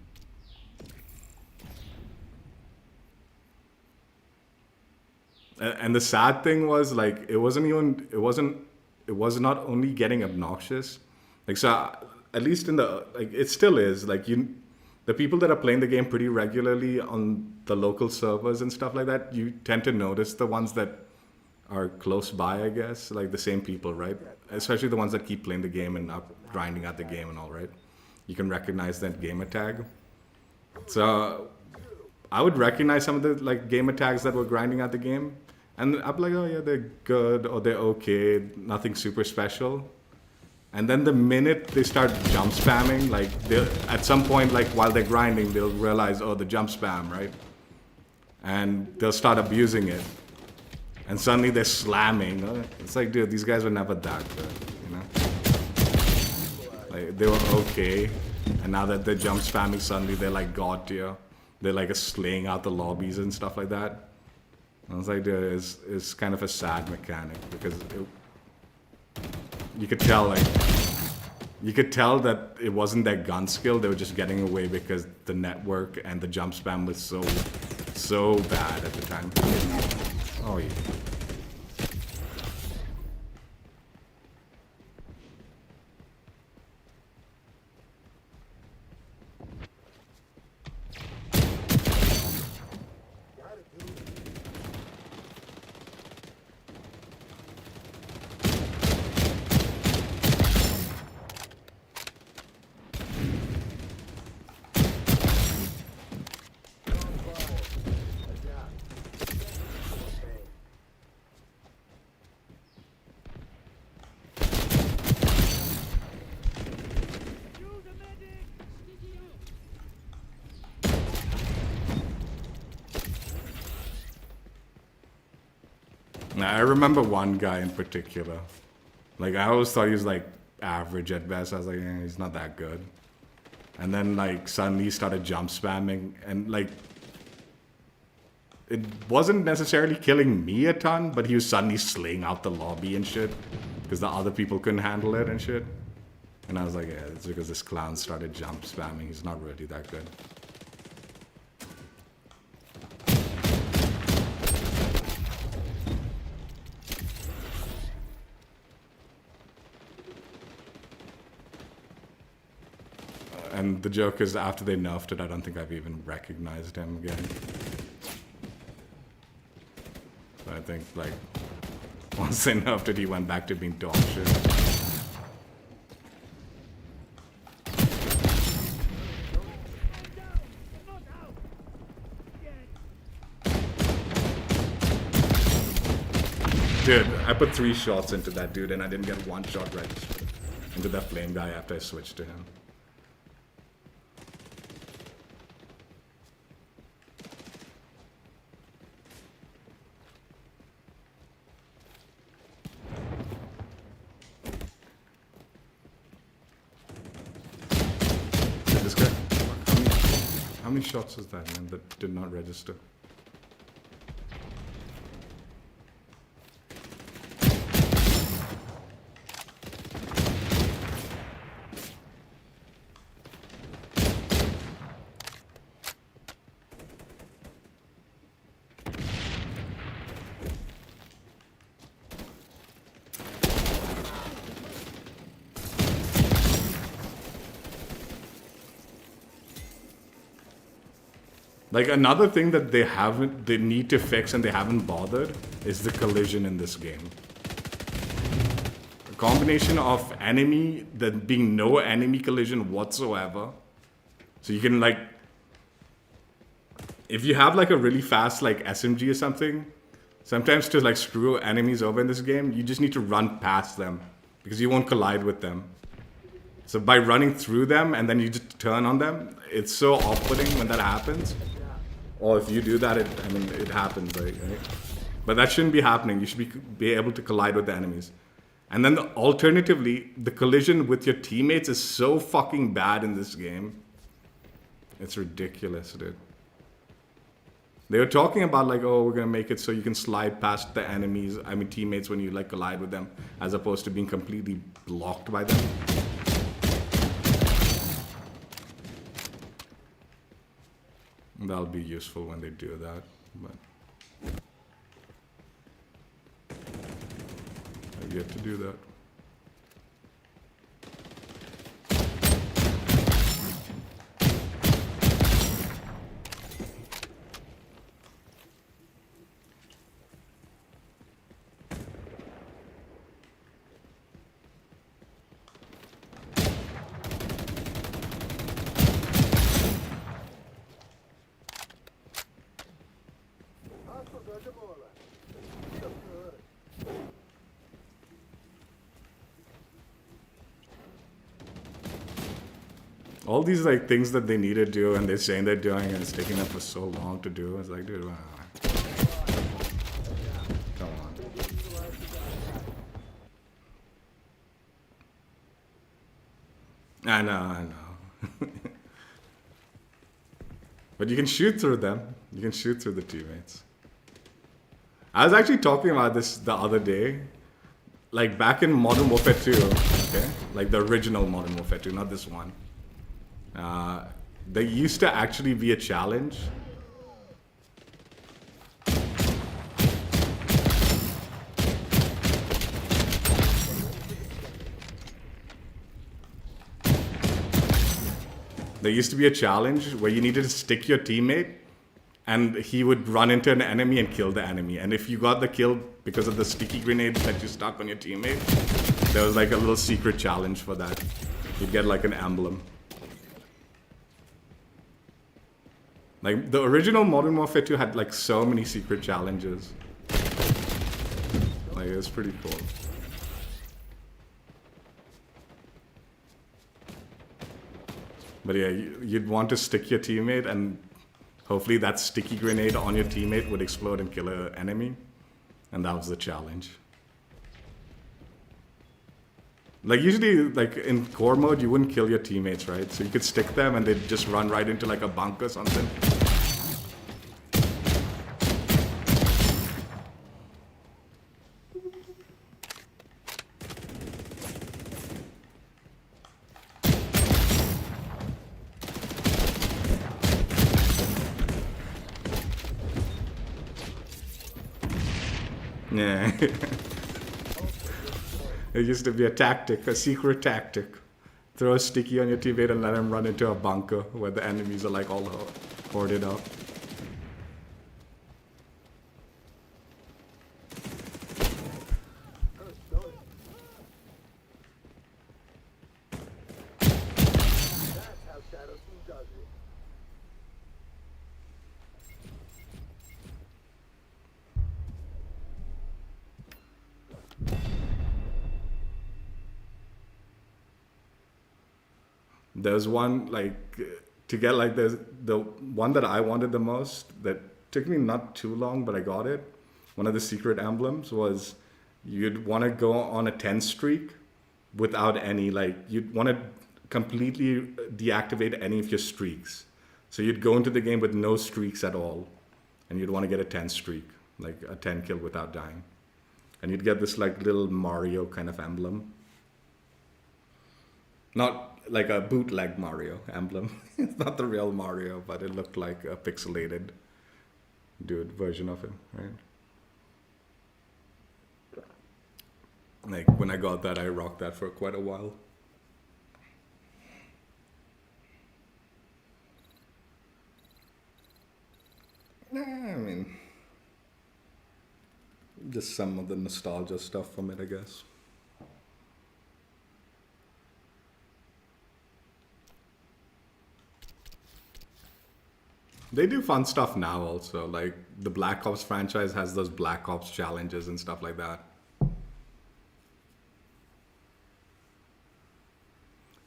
And the sad thing was, like, it was not only getting obnoxious, like, so at least in the, like, it still is, like, the people that are playing the game pretty regularly on the local servers and stuff like that, you tend to notice the ones that are close by, I guess, like the same people, right? Especially the ones that keep playing the game and are grinding at the game and all, right? You can recognize that gamer tag. So I would recognize some of the like gamer tags that were grinding at the game, and I'm like, oh yeah, they're good or they're okay, nothing super special. And then the minute they start jump spamming, like at some point, like while they're grinding, they'll realize, oh, the jump spam, right? And they'll start abusing it. And suddenly they're slamming. It's like, dude, these guys were never that good, you know? Like, they were okay. And now that they're jump spamming, suddenly they're like god tier. They're like slaying out the lobbies and stuff like that. And I was like, dude, it's kind of a sad mechanic because you could tell, like, that it wasn't their gun skill. They were just getting away because the network and the jump spam was so bad at the time. Oh yeah. I remember one guy in particular. Like, I always thought he was, like, average at best. I was like, he's not that good. And then, like, suddenly he started jump spamming. And, like, it wasn't necessarily killing me a ton, but he was suddenly slaying out the lobby and shit. Because the other people couldn't handle it and shit. And I was like, yeah, it's because this clown started jump spamming. He's not really that good. And the joke is, after they nerfed it, I don't think I've even recognized him again. So I think, like, once they nerfed it, he went back to being dog shit. Dude, I put 3 shots into that dude and I didn't get 1 shot registered into that flame guy after I switched to him. How many shots was that, man, that did not register? Like another thing that they need to fix and they haven't bothered is the collision in this game. A combination of there being no enemy collision whatsoever. So you can like, if you have like a really fast like SMG or something, sometimes to like screw enemies over in this game, you just need to run past them because you won't collide with them. So by running through them and then you just turn on them, it's so off-putting when that happens. Or if you do that, it happens, right? But that shouldn't be happening. You should be able to collide with the enemies. And then alternatively, the collision with your teammates is so fucking bad in this game. It's ridiculous, dude. They were talking about like, oh, we're gonna make it so you can slide past the teammates when you like collide with them, as opposed to being completely blocked by them. That'll be useful when they do that, but I've yet to do that. All these like things that they need to do and they're saying they're doing and it's taking them for so long to do. It's like, dude, wow. Come on. I know. But you can shoot through them. You can shoot through the teammates. I was actually talking about this the other day. Like back in Modern Warfare 2, okay? Like the original Modern Warfare 2, not this one. There used to actually be a challenge. There used to be a challenge where you needed to stick your teammate and he would run into an enemy and kill the enemy. And if you got the kill because of the sticky grenade that you stuck on your teammate, there was like a little secret challenge for that. You'd get like an emblem. Like, the original Modern Warfare 2 had, like, so many secret challenges. Like, it was pretty cool. But yeah, you'd want to stick your teammate, and hopefully that sticky grenade on your teammate would explode and kill an enemy. And that was the challenge. Like, usually, like, in core mode, you wouldn't kill your teammates, right? So you could stick them and they'd just run right into, like, a bunker or something. Yeah. It used to be a tactic, a secret tactic. Throw a sticky on your teammate and let him run into a bunker where the enemies are like all hoarded up. There's one, like, to get, like, the one that I wanted the most, that took me not too long, but I got it. One of the secret emblems was you'd want to go on a 10 streak without any, like, you'd want to completely deactivate any of your streaks. So you'd go into the game with no streaks at all, and you'd want to get a 10 streak, like a 10 kill without dying. And you'd get this, like, little Mario kind of emblem. Not like a bootleg Mario emblem. It's not the real Mario, but it looked like a pixelated dude version of him, right? Like, when I got that, I rocked that for quite a while. Just some of the nostalgia stuff from it, I guess. They do fun stuff now also. Like the Black Ops franchise has those Black Ops challenges and stuff like that.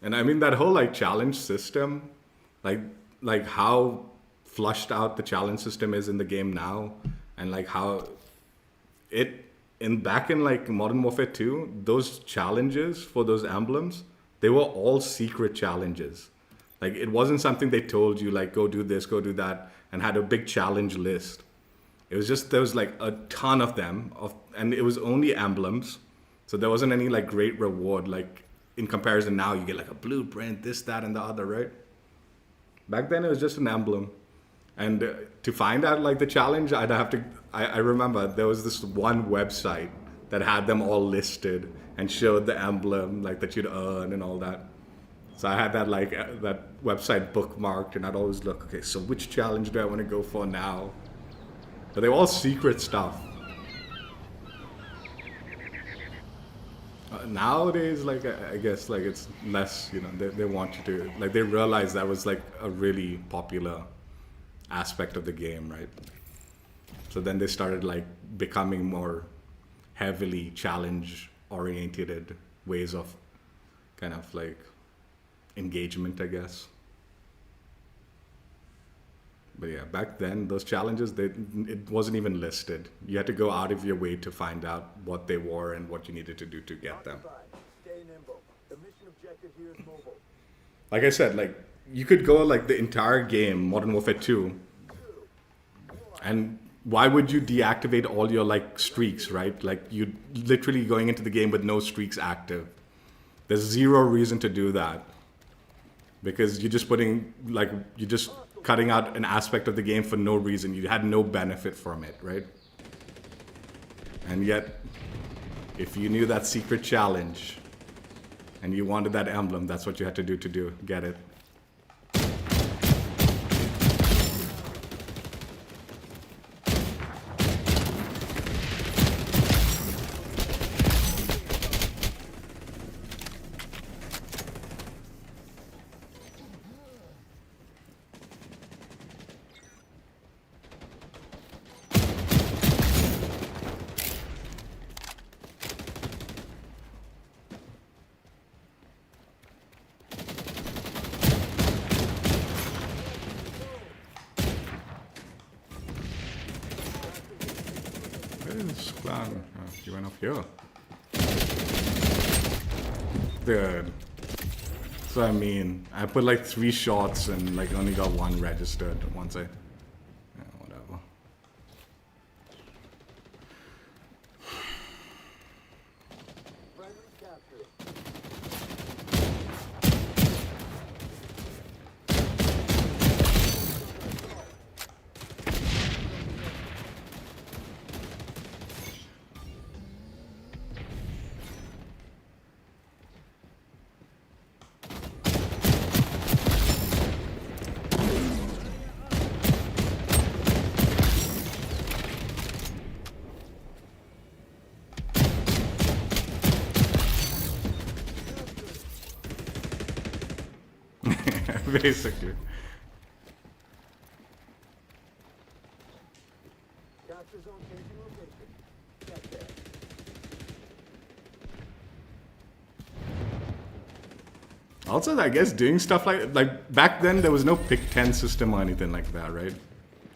And I mean that whole like challenge system, like like how flushed out the challenge system is in the game now, and like how it in back in like Modern Warfare 2, those challenges for those emblems, they were all secret challenges. Like it wasn't something they told you like go do this, go do that, and had a big challenge list. It was just there was like a ton of them and it was only emblems. So there wasn't any like great reward like in comparison now you get like a blueprint, this, that, and the other, right? Back then it was just an emblem. And to find out like the challenge, I'd have to, I remember there was this one website that had them all listed and showed the emblem like that you'd earn and all that. So I had that like that website bookmarked, and I'd always look, okay, so which challenge do I want to go for now? But they were all secret stuff. Nowadays, like I guess like it's less, you know, they want you to, like they realize that was like a really popular aspect of the game, right? So then they started like becoming more heavily challenge oriented ways of kind of like engagement, I guess. But yeah, back then those challenges, it wasn't even listed. You had to go out of your way to find out what they were and what you needed to do to get them. Stay nimble. The mission objective here is mobile. Like I said, like you could go like the entire game, Modern Warfare 2, and why would you deactivate all your like streaks, right? Like you literally going into the game with no streaks active. There's zero reason to do that. Because you're just putting, like, you're just cutting out an aspect of the game for no reason. You had no benefit from it, right? And yet, if you knew that secret challenge and you wanted that emblem, that's what you had to do get it. You went up here. Dude. So I mean, I put like 3 shots and like only got 1 registered once I... Yeah, whatever. Friendly capture. Basically. Capture zone changing location. Get there. Also, I guess doing stuff like back then there was no pick 10 system or anything like that, right?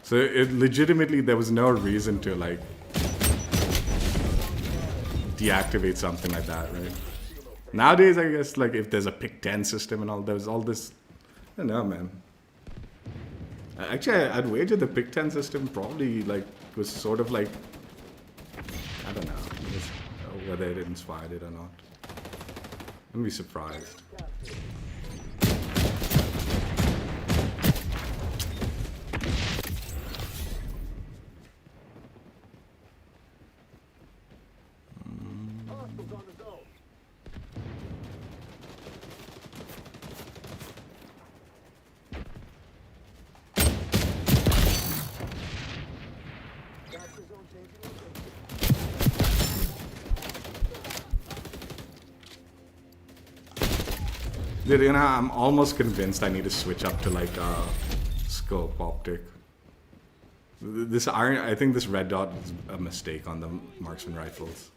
So it legitimately there was no reason to like deactivate something like that, right? Nowadays, I guess like if there's a pick 10 system and all, there's all this. I don't know, man. Actually, I'd wager the pick 10 system probably like was sort of like, I don't know whether it inspired it or not. I'd be surprised. Hostiles on the zone. Capture zone changing location. Dude, you know, I'm almost convinced I need to switch up to like a scope optic. This iron, I think this red dot is a mistake on the marksman rifles.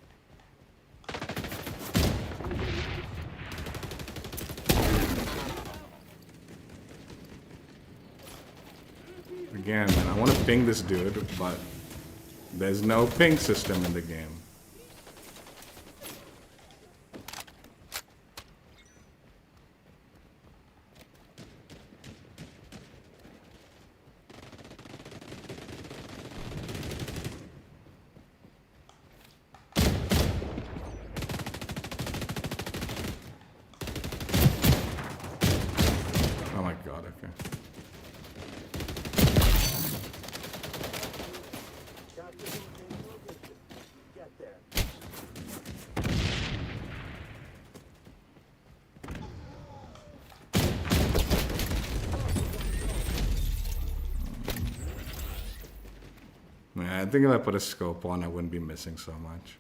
Again, man, I want to ping this dude, but there's no ping system in the game. Oh my god, okay. Get there. Yeah, I think if I put a scope on, I wouldn't be missing so much.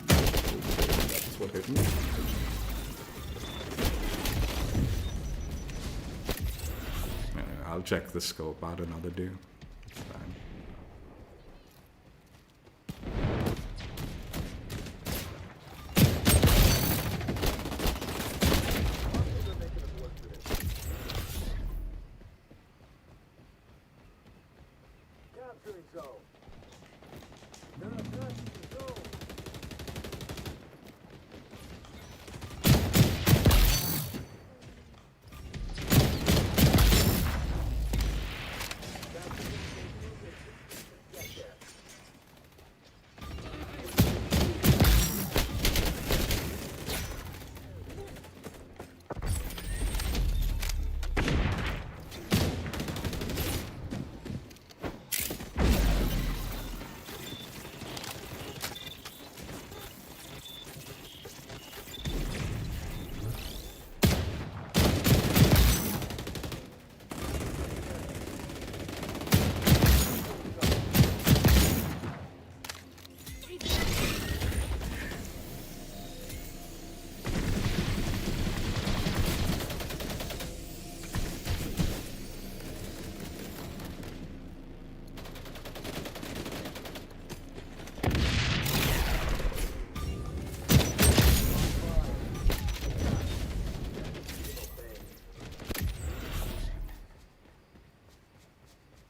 That's what hit me. Yeah, I'll check the scope out another day. It's fine. Capturing zone. They're attacking the zone. Get there.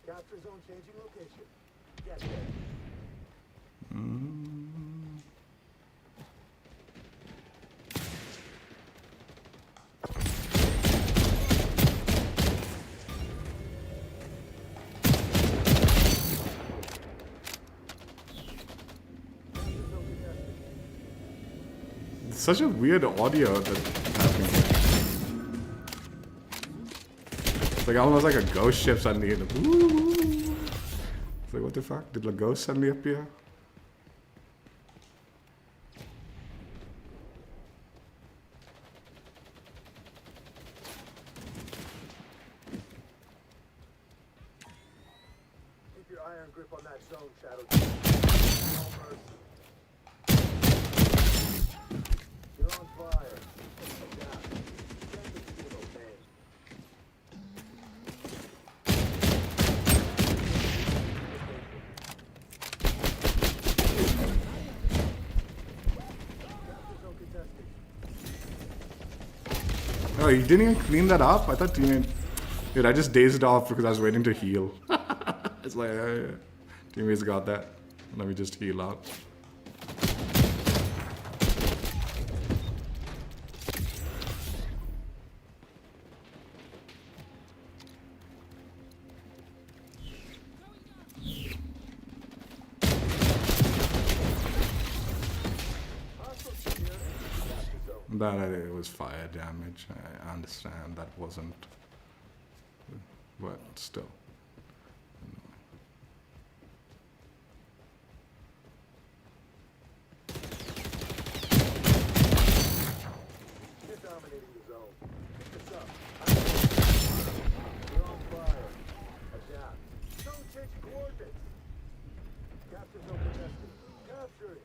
Capture zone changing location. Get there. It's such a weird audio that's happening here. It's like almost like a ghost ship suddenly. It's like, what the fuck? Did a ghost suddenly appear? Keep your iron grip on that zone, Shadow Team. No mercy. You're on fire. Adapt. Stand the speed of obey. Capture zone contested. Oh, you didn't even clean that up? I thought teammate... Dude, I just dazed off because I was waiting to heal. It's like, teammates got that. Let me just heal out. That it was fire damage. I understand that wasn't, but still. You're dominating the zone. Keep this up. You're on fire. Adapt. Zone changing coordinates. Capture zone contested. Capture it.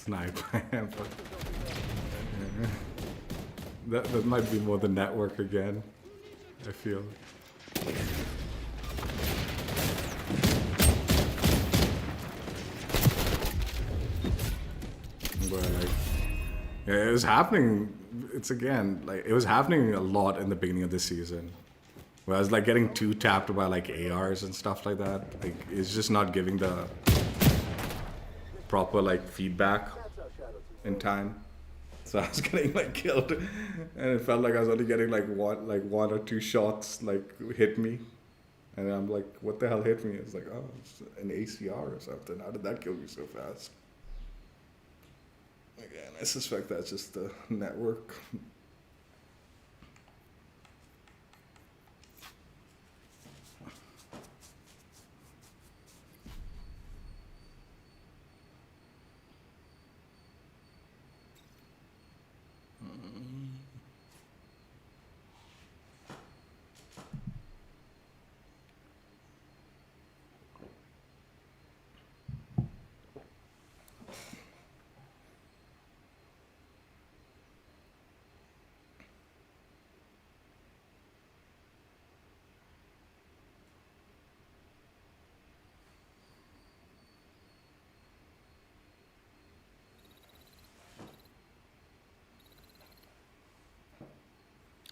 snipe. But, that might be more the network again, I feel. But like, yeah, it was happening. It's again like it was happening a lot in the beginning of the season, where I was like getting too tapped by like ARs and stuff like that. Like it's just not giving the proper like feedback in time. So I was getting like killed, and it felt like I was only getting like one or two shots like hit me, and I'm like, what the hell hit me? It's like, oh, it's an ACR or something. How did that kill me so fast? Again, I suspect that's just the network.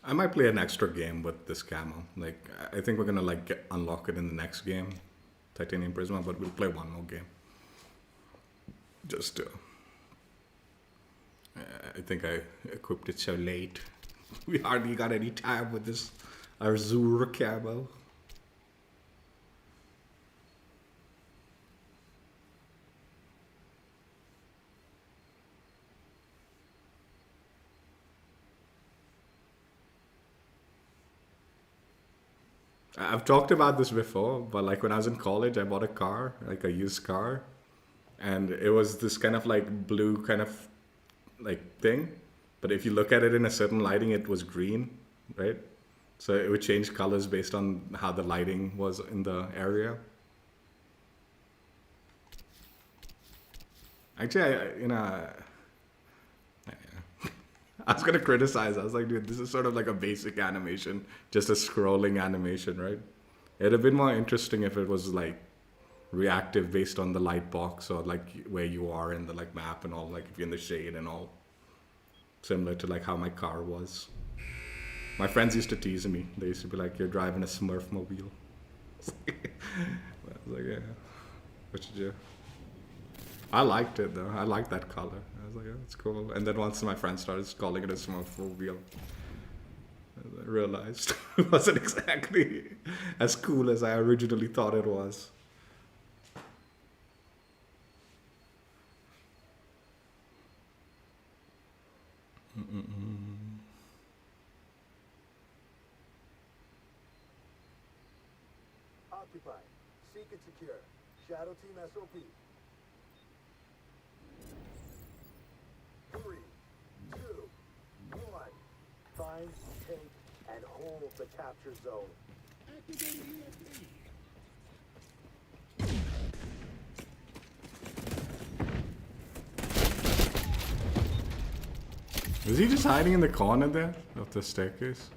I might play an extra game with this camo. Like, I think we're gonna like unlock it in the next game, Titanium Prisma, but we'll play one more game. Just to... I think I equipped it so late. We hardly got any time with this Azure camo. I've talked about this before, but like when I was in college, I bought a car, like a used car, and it was this kind of like blue kind of like thing. But if you look at it in a certain lighting, it was green, right? So it would change colors based on how the lighting was in the area. Actually, I was gonna criticize. I was like, dude, this is sort of like a basic animation, just a scrolling animation, right? It'd have been more interesting if it was like reactive based on the light box or like where you are in the like map and all, like if you're in the shade and all. Similar to like how my car was. My friends used to tease me. They used to be like, you're driving a Smurf mobile. I was like, yeah, what you do? I liked it though. I liked that color. I was like, oh, that's cool. And then once my friends started calling it a Smurfmobile, I realized it wasn't exactly as cool as I originally thought it was. Occupy. Seek and secure. Shadow Team SOP. 3, 2, 1. Find, take, and hold the capture zone. Is he just hiding in the corner there of the staircase?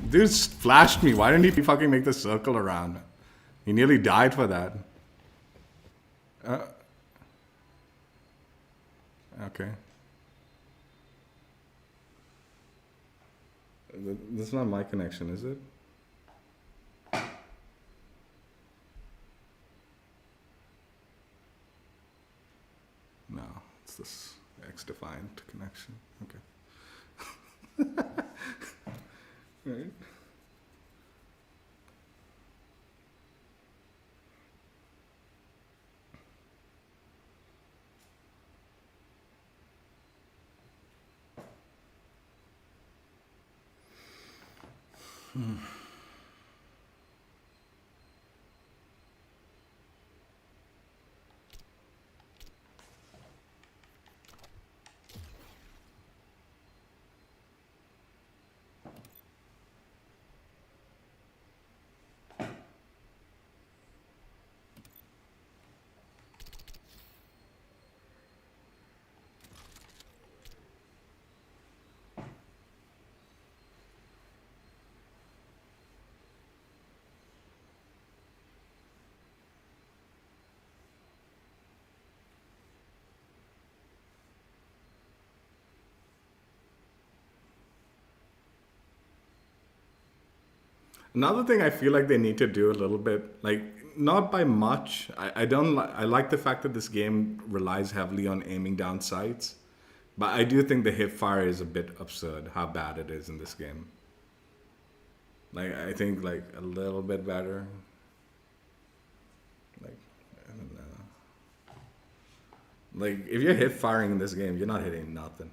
Dude flashed me. Why didn't he fucking make the circle around? He nearly died for that. Okay. This is not my connection, is it? No, it's this XDefiant connection. Okay. Right. Another thing I feel like they need to do a little bit, like not by much. I don't. I like the fact that this game relies heavily on aiming down sights, but I do think the hip fire is a bit absurd. How bad it is in this game. Like I think like a little bit better. Like I don't know. Like if you're hip firing in this game, you're not hitting nothing.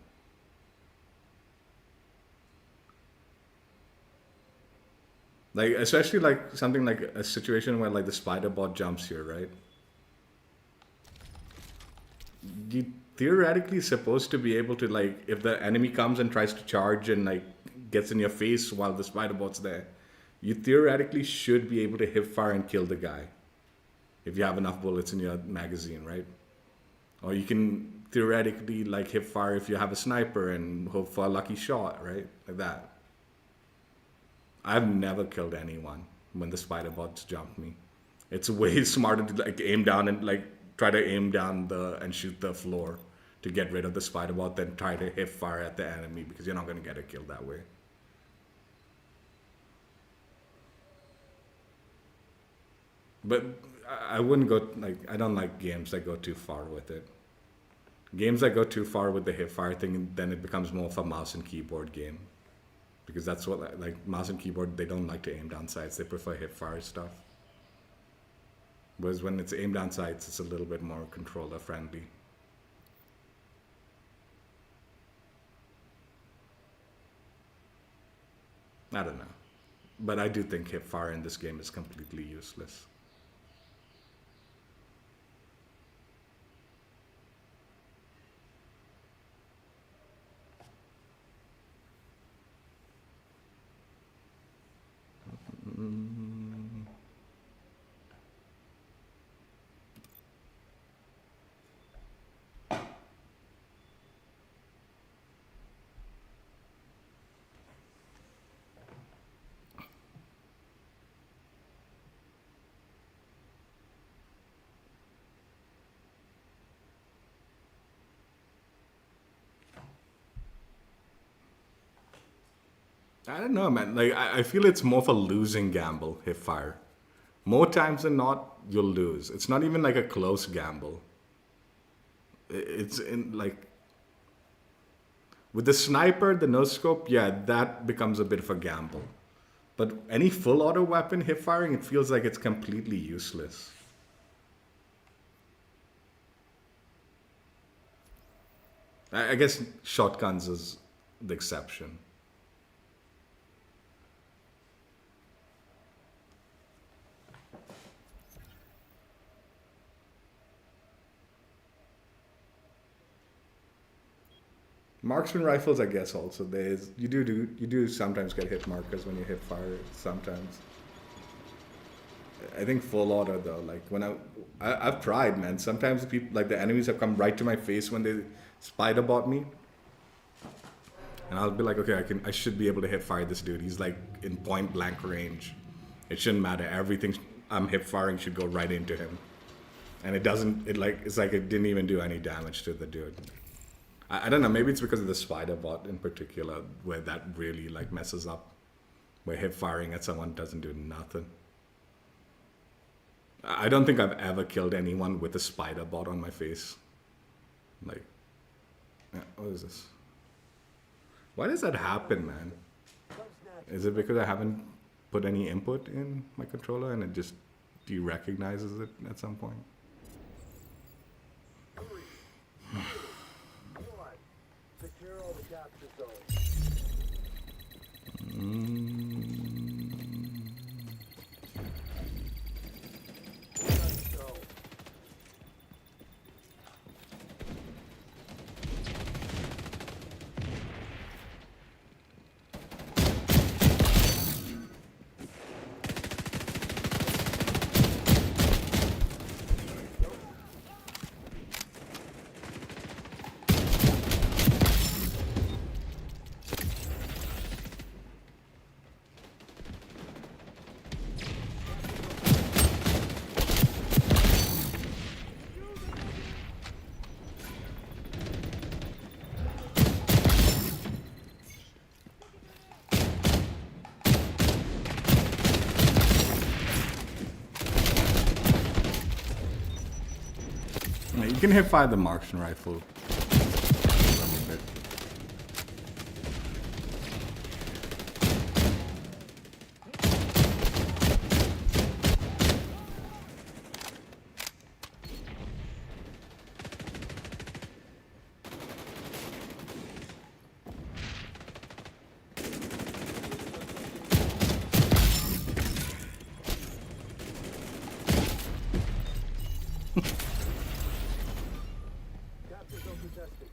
Like, especially like something like a situation where like the spider bot jumps here, right? You theoretically supposed to be able to like, if the enemy comes and tries to charge and like gets in your face while the spider bot's there, you theoretically should be able to hip fire and kill the guy. If you have enough bullets in your magazine, right? Or you can theoretically like hip fire if you have a sniper and hope for a lucky shot, right? Like that. I've never killed anyone when the spider bots jumped me. It's way smarter to like aim down and like try to aim down and shoot the floor to get rid of the spider bot than try to hip fire at the enemy because you're not going to get a kill that way. But I wouldn't go like I don't like games that go too far with it. Games that go too far with the hip fire thing, then it becomes more of a mouse and keyboard game. Because that's what, like, mouse and keyboard, they don't like to aim down sights. They prefer hip fire stuff. Whereas when it's aimed down sights, it's a little bit more controller friendly. I don't know. But I do think hip fire in this game is completely useless. I don't know, man. Like, I feel it's more of a losing gamble, hip fire. More times than not, you'll lose. It's not even like a close gamble. It's in like with the sniper, the no scope, yeah, that becomes a bit of a gamble. But any full auto weapon hip firing, it feels like it's completely useless. I guess shotguns is the exception. Marksman rifles, I guess, also there's you do sometimes get hit markers when you hip fire. Sometimes. I think full auto though, like when I've tried, man. Sometimes the people like the enemies have come right to my face when they spider bot me, And I'll be like, okay, I should be able to hip fire this dude. He's like in point blank range. It shouldn't matter. Everything I'm hip firing should go right into him. And it doesn't, it's like it didn't even do any damage to the dude. I don't know, maybe it's because of the spider bot in particular, where that really like messes up. Where hip firing at someone doesn't do nothing. I don't think I've ever killed anyone with a spider bot on my face. Like, yeah, what is this? Why does that happen, man? Is it because I haven't put any input in my controller and it just derecognizes it at some point? 3, 2, 1. Secure all the capture zones. Let's go. You can hip fire the marksman rifle a little bit. Capture zone contested.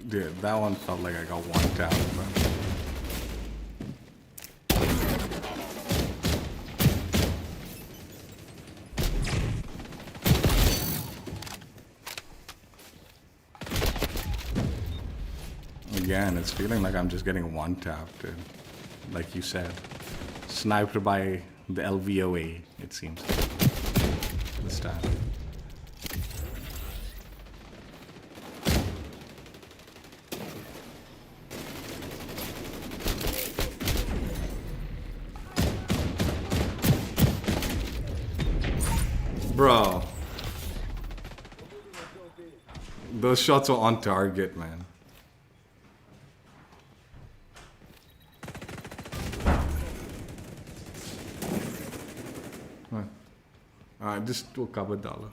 Dude, that one felt like I got one tap, bro. Again, it's feeling like I'm just getting one tap, dude. Like you said. Sniped by the LVOA, it seems. This time. Bro. Those shots were on target, man. Just will cover dollar.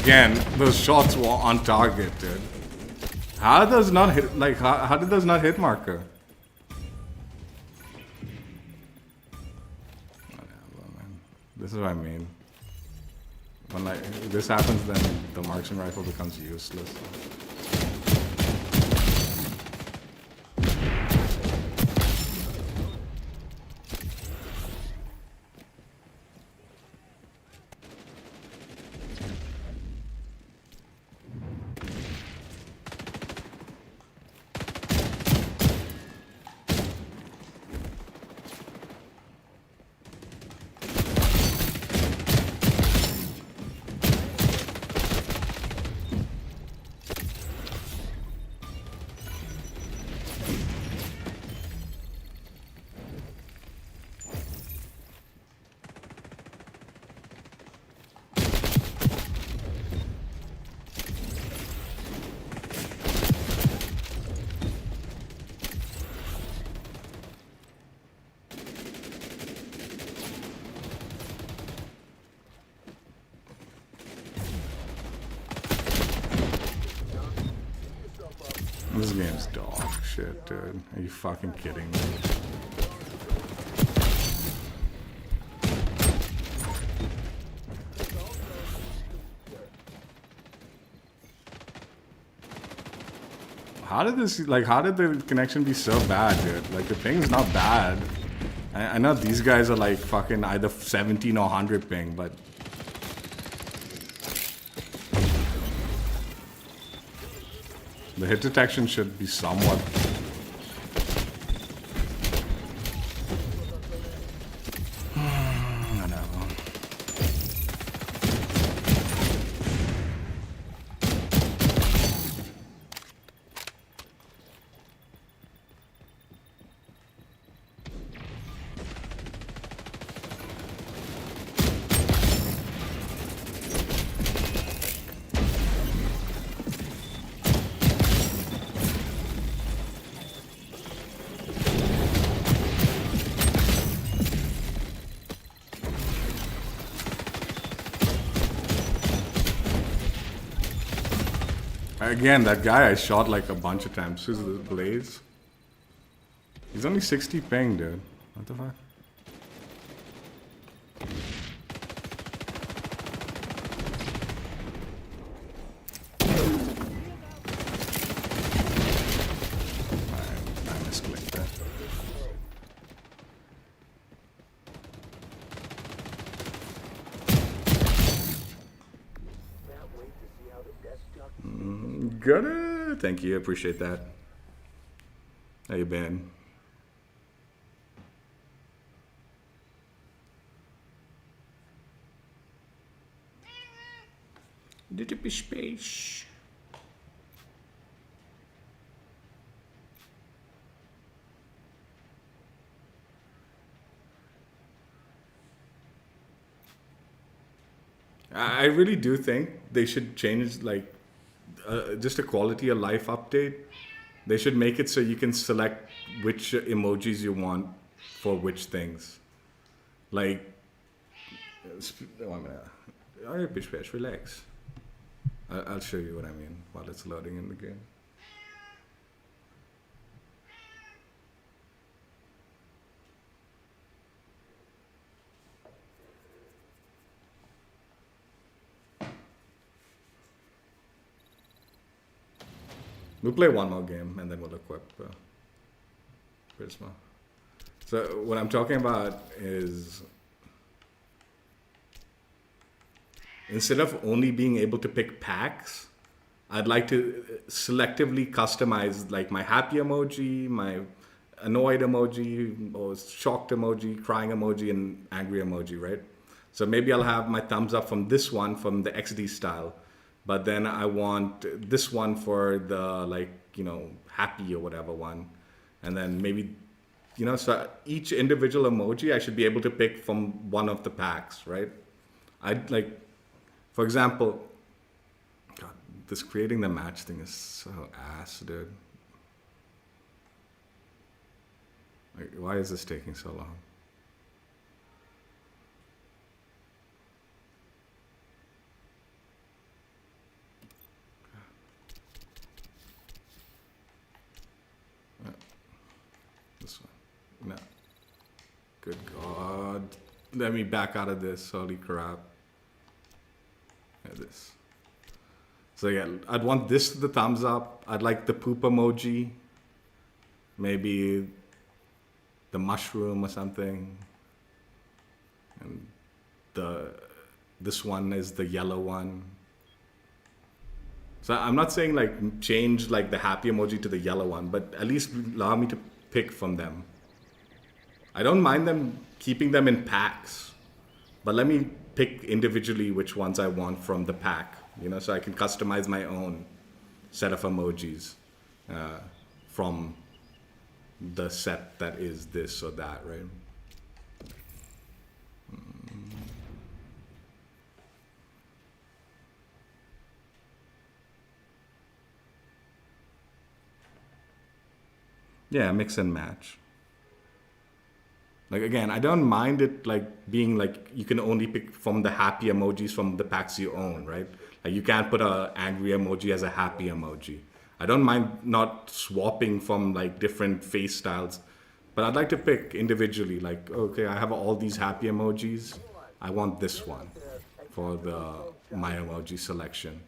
Again, those shots were on target, dude. How did those not hit? Like, how did those not hit marker? Whatever, man. This is what I mean. When like this happens, then the marksman rifle becomes useless. This game's dog shit, dude. Are you fucking kidding me? How did the connection be so bad, dude? Like, the ping's not bad. I know these guys are like fucking either 17 or 100 ping, but... The hit detection should be somewhat... Whatever. Again, that guy I shot like a bunch of times. Who's this Blaze? He's only 60 ping, dude. What the fuck? I misclicked that. Good. Thank you. Appreciate that. How you been? Little bit space. I really do think they should change like just a quality of life update. They should make it so you can select which emojis you want for which things. Like, alright, bitch, relax. I'll show you what I mean while it's loading in the game. We'll play one more game and then we'll equip Prisma. So what I'm talking about is instead of only being able to pick packs, I'd like to selectively customize like my happy emoji, my annoyed emoji, or shocked emoji, crying emoji, and angry emoji, right? So maybe I'll have my thumbs up from this one from the XD style. But then I want this one for the like, you know, happy or whatever one. And then maybe, you know, so each individual emoji I should be able to pick from one of the packs, right? I'd like, for example, God, this creating the match thing is so ass, dude. Like, why is this taking so long? No. Good God. Let me back out of this. Holy crap. Yeah, this. So yeah, I'd want this the thumbs up. I'd like the poop emoji. Maybe the mushroom or something. And this one is the yellow one. So I'm not saying like change like the happy emoji to the yellow one, but at least allow me to pick from them. I don't mind them keeping them in packs, but let me pick individually which ones I want from the pack, you know, so I can customize my own set of emojis from the set that is this or that, right? Yeah, mix and match. Like again, I don't mind it like being like you can only pick from the happy emojis from the packs you own, right? Like you can't put a angry emoji as a happy emoji. I don't mind not swapping from like different face styles, but I'd like to pick individually. Like, okay, I have all these happy emojis. I want this one for the my emoji selection.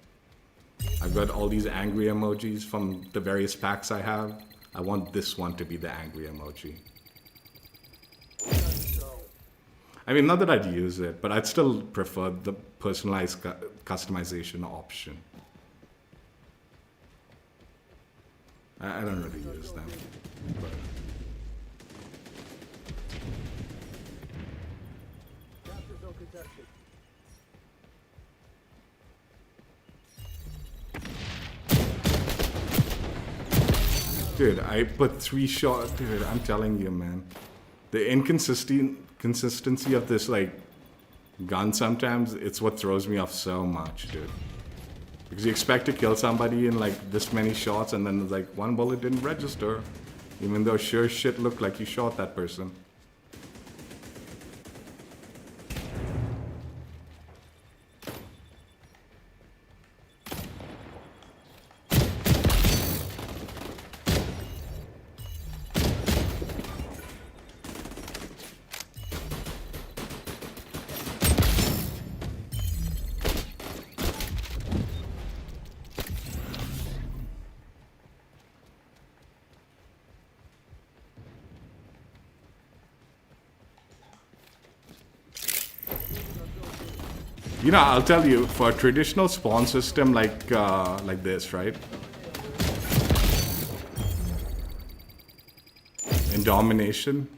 I've got all these angry emojis from the various packs I have. I want this one to be the angry emoji. I mean, not that I'd use it, but I'd still prefer the personalized customization option. I don't really use them. But. Dude, I put 3 shots. Dude, I'm telling you, man. The consistency of this, like, gun sometimes, it's what throws me off so much, dude. Because you expect to kill somebody in, like, this many shots, and then, like, one bullet didn't register. Even though sure shit looked like you shot that person. You know, I'll tell you, for a traditional spawn system like this, right? In domination,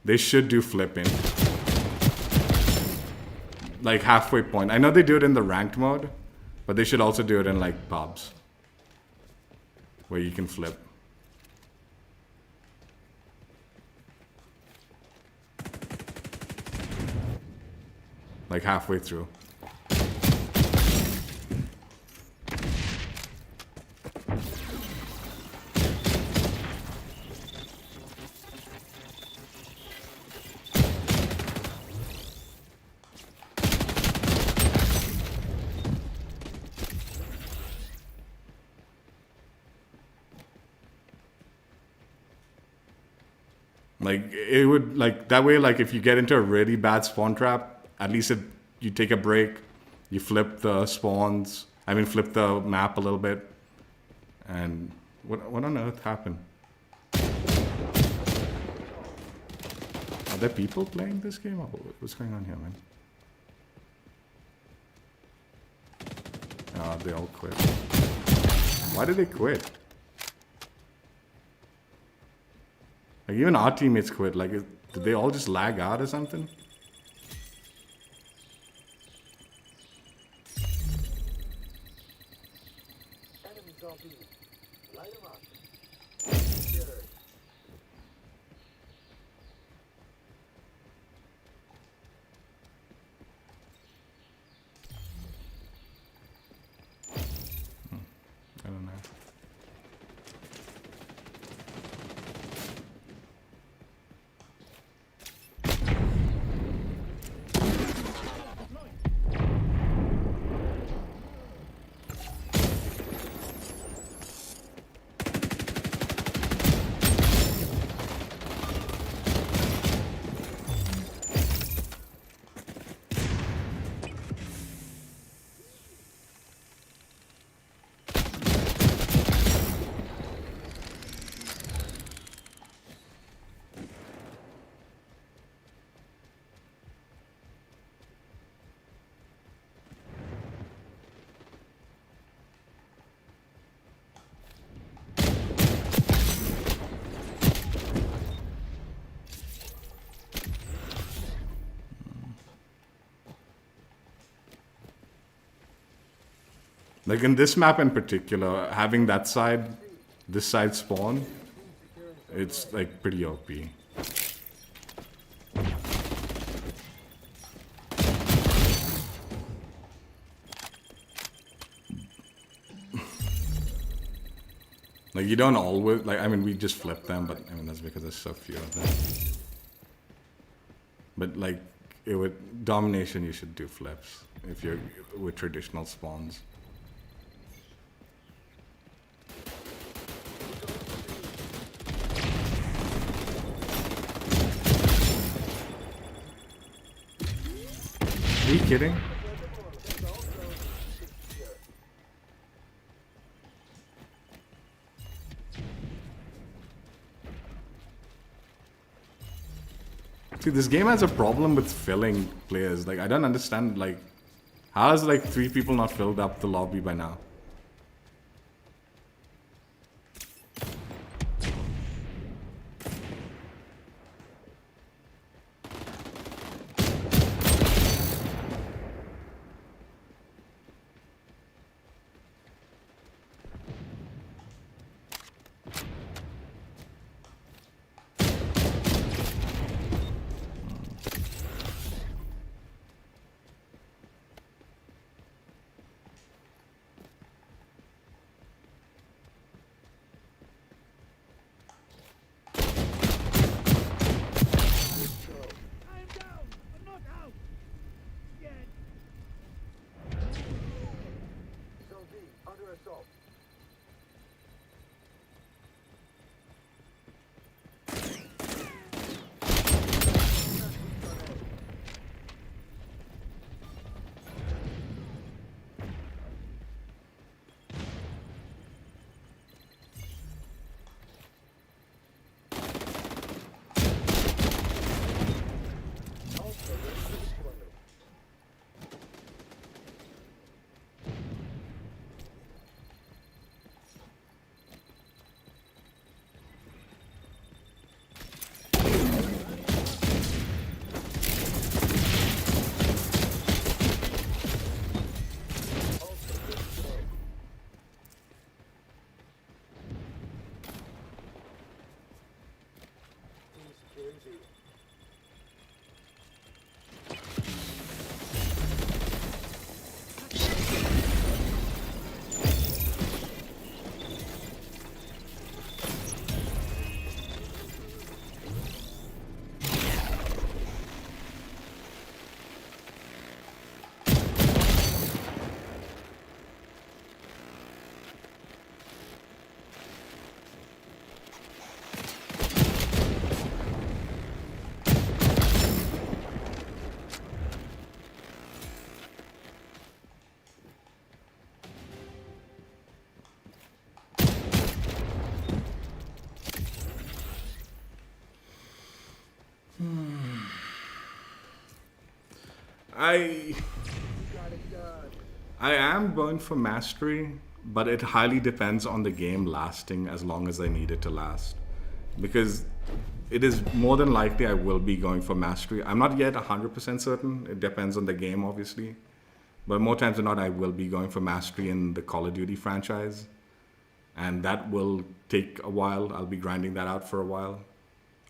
they should do flipping. Like halfway point. I know they do it in the ranked mode, but they should also do it in like pubs, where you can flip. Like halfway through. Like, it would, like, that way, like, if you get into a really bad spawn trap, at least you take a break, you flip the spawns, flip the map a little bit, and what on earth happened? Are there people playing this game? What's going on here, man? Oh, they all quit. Why did they quit? Like, even our teammates quit. Like, did they all just lag out or something? Enemies on B. Light 'em up. Secured. I don't know. Like in this map in particular, having that side, this side spawn, it's like pretty OP. Like you don't always, like, we just flip them, but that's because there's so few of them. But like, with domination, you should do flips if you're with traditional spawns. Are you kidding? See, this game has a problem with filling players. Like, I don't understand, like, how has, like, 3 people not filled up the lobby by now? Zone B, under assault. Also, ready for deployment. Also, good to go. Team securing B. I You got it done. I am going for mastery, but it highly depends on the game lasting as long as I need it to last. Because it is more than likely I will be going for mastery. I'm not yet 100% certain. It depends on the game, obviously. But more times than not, I will be going for mastery in the Call of Duty franchise. And that will take a while. I'll be grinding that out for a while.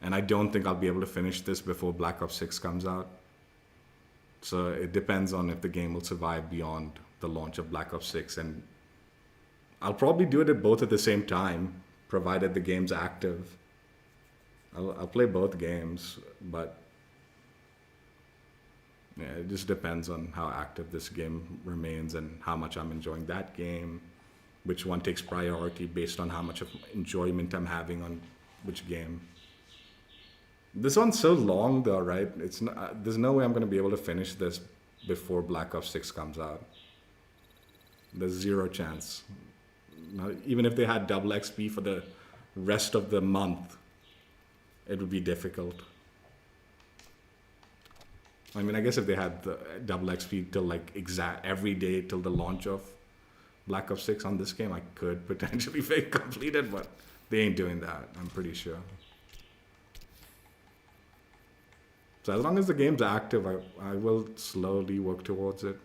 And I don't think I'll be able to finish this before Black Ops 6 comes out. So it depends on if the game will survive beyond the launch of Black Ops 6. And I'll probably do it both at the same time, provided the game's active. I'll play both games, but yeah, it just depends on how active this game remains and how much I'm enjoying that game, which one takes priority based on how much of enjoyment I'm having on which game. This one's so long though, right? It's not, there's no way I'm going to be able to finish this before Black Ops 6 comes out. There's zero chance. Now, even if they had double XP for the rest of the month, it would be difficult. I mean, I guess if they had the double XP till like exact every day till the launch of Black Ops 6 on this game, I could potentially fake complete it, but they ain't doing that, I'm pretty sure. So as long as the game's active, I will slowly work towards it.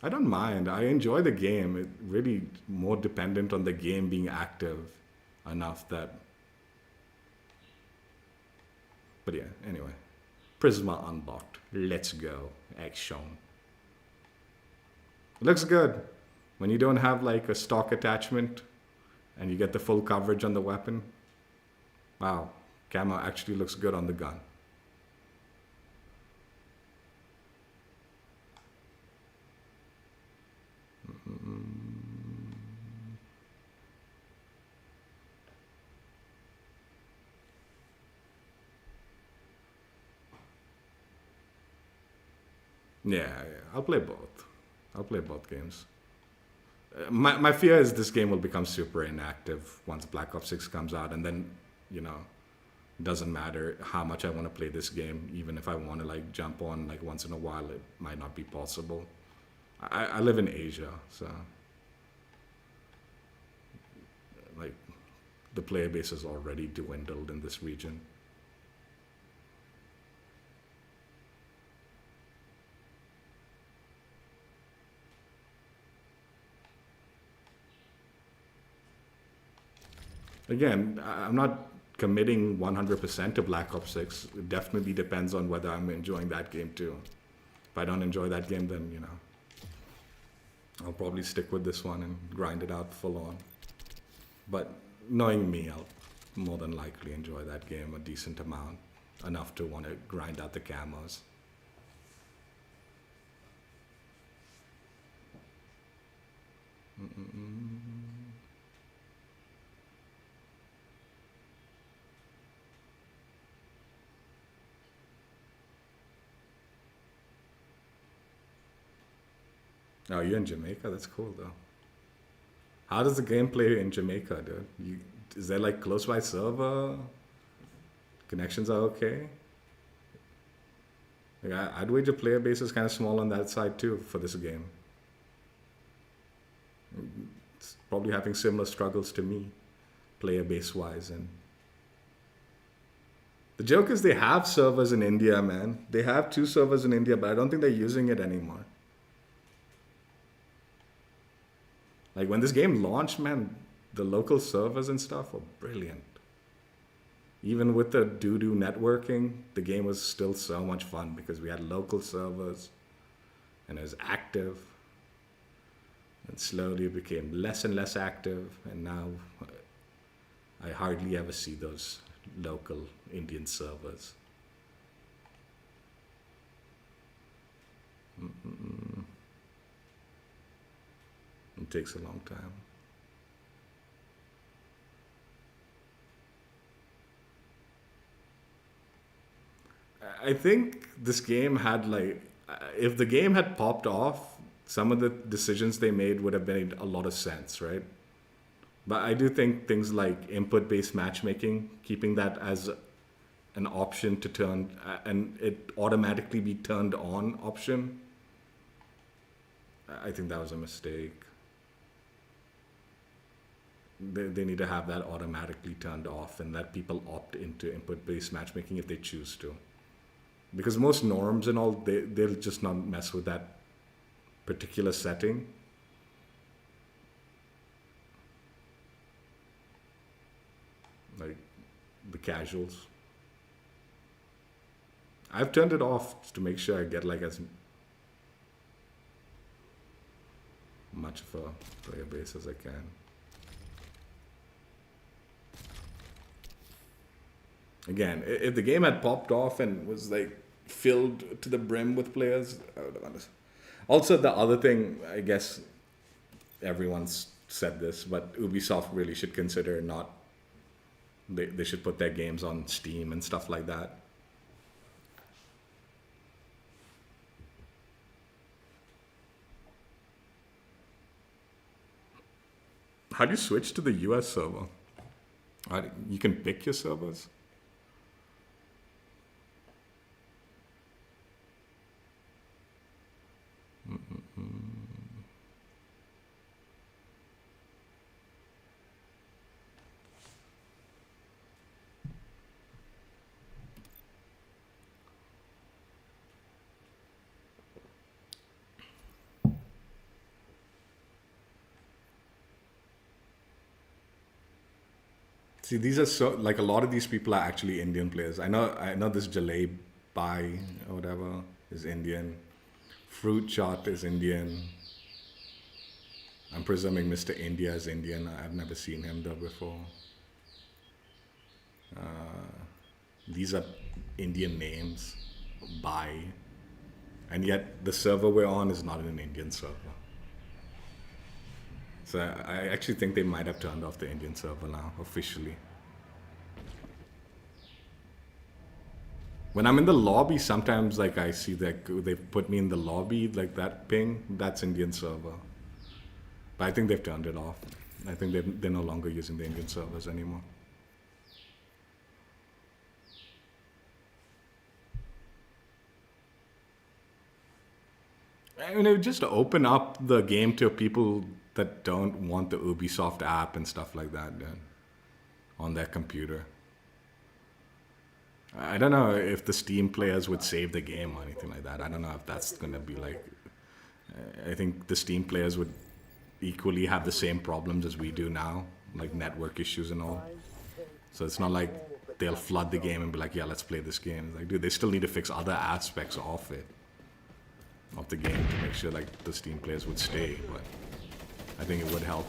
I don't mind. I enjoy the game. It really more dependent on the game being active enough that. But yeah, anyway. Prisma unlocked. Let's go. Action. Looks good. When you don't have like a stock attachment and you get the full coverage on the weapon. Wow. Camo actually looks good on the gun. Yeah, yeah, I'll play both. I'll play both games. My fear is this game will become super inactive once Black Ops 6 comes out, and then, you know, doesn't matter how much I want to play this game. Even if I want to like jump on like once in a while, it might not be possible. I live in Asia, so like the player base is already dwindled in this region. Again, I'm not committing 100% to Black Ops 6. It definitely depends on whether I'm enjoying that game too. If I don't enjoy that game, then, you know, I'll probably stick with this one and grind it out full on. But knowing me, I'll more than likely enjoy that game a decent amount, enough to want to grind out the camos. Oh, you're in Jamaica? That's cool though. How does the game play in Jamaica, dude? Is there like close by server? Connections are okay? Like, I'd wager player base is kind of small on that side too for this game. It's probably having similar struggles to me, player base wise. And the joke is they have servers in India, man. They have 2 servers in India, but I don't think they're using it anymore. Like when this game launched, man, the local servers and stuff were brilliant. Even with the doo-doo networking, the game was still so much fun because we had local servers and it was active. And slowly it became less and less active, and now I hardly ever see those local Indian servers. It takes a long time. I think this game had like, if the game had popped off, some of the decisions they made would have made a lot of sense, right? But I do think things like input-based matchmaking, keeping that as an option to turn, and it automatically be turned on option, I think that was a mistake. They need to have that automatically turned off and let people opt into input-based matchmaking if they choose to. Because most norms and all, they'll just not mess with that particular setting. Like the casuals. I've turned it off to make sure I get like as much of a player base as I can. Again, if the game had popped off and was like filled to the brim with players, I would have understood. Also, the other thing, I guess everyone's said this, but Ubisoft really should consider not, they should put their games on Steam and stuff like that. How do you switch to the US server? You can pick your servers? See, these are so like a lot of these people are actually Indian players. I know this Jaleb Bai or whatever is Indian. Fruit Chart is Indian. I'm presuming Mr. India is Indian. I've never seen him though before. These are Indian names. Bai. And yet the server we're on is not an Indian server. So I actually think they might have turned off the Indian server now, officially. When I'm in the lobby, sometimes like I see that they put me in the lobby, like that ping, that's Indian server. But I think they've turned it off. I think they're no longer using the Indian servers anymore. I mean, it would just open up the game to people that don't want the Ubisoft app and stuff like that then, on their computer. I don't know if the Steam players would save the game or anything like that. I don't know if that's going to be like... I think the Steam players would equally have the same problems as we do now, like network issues and all. So it's not like they'll flood the game and be like, yeah, let's play this game. It's like, dude, they still need to fix other aspects of it, of the game, to make sure like the Steam players would stay, but I think it would help.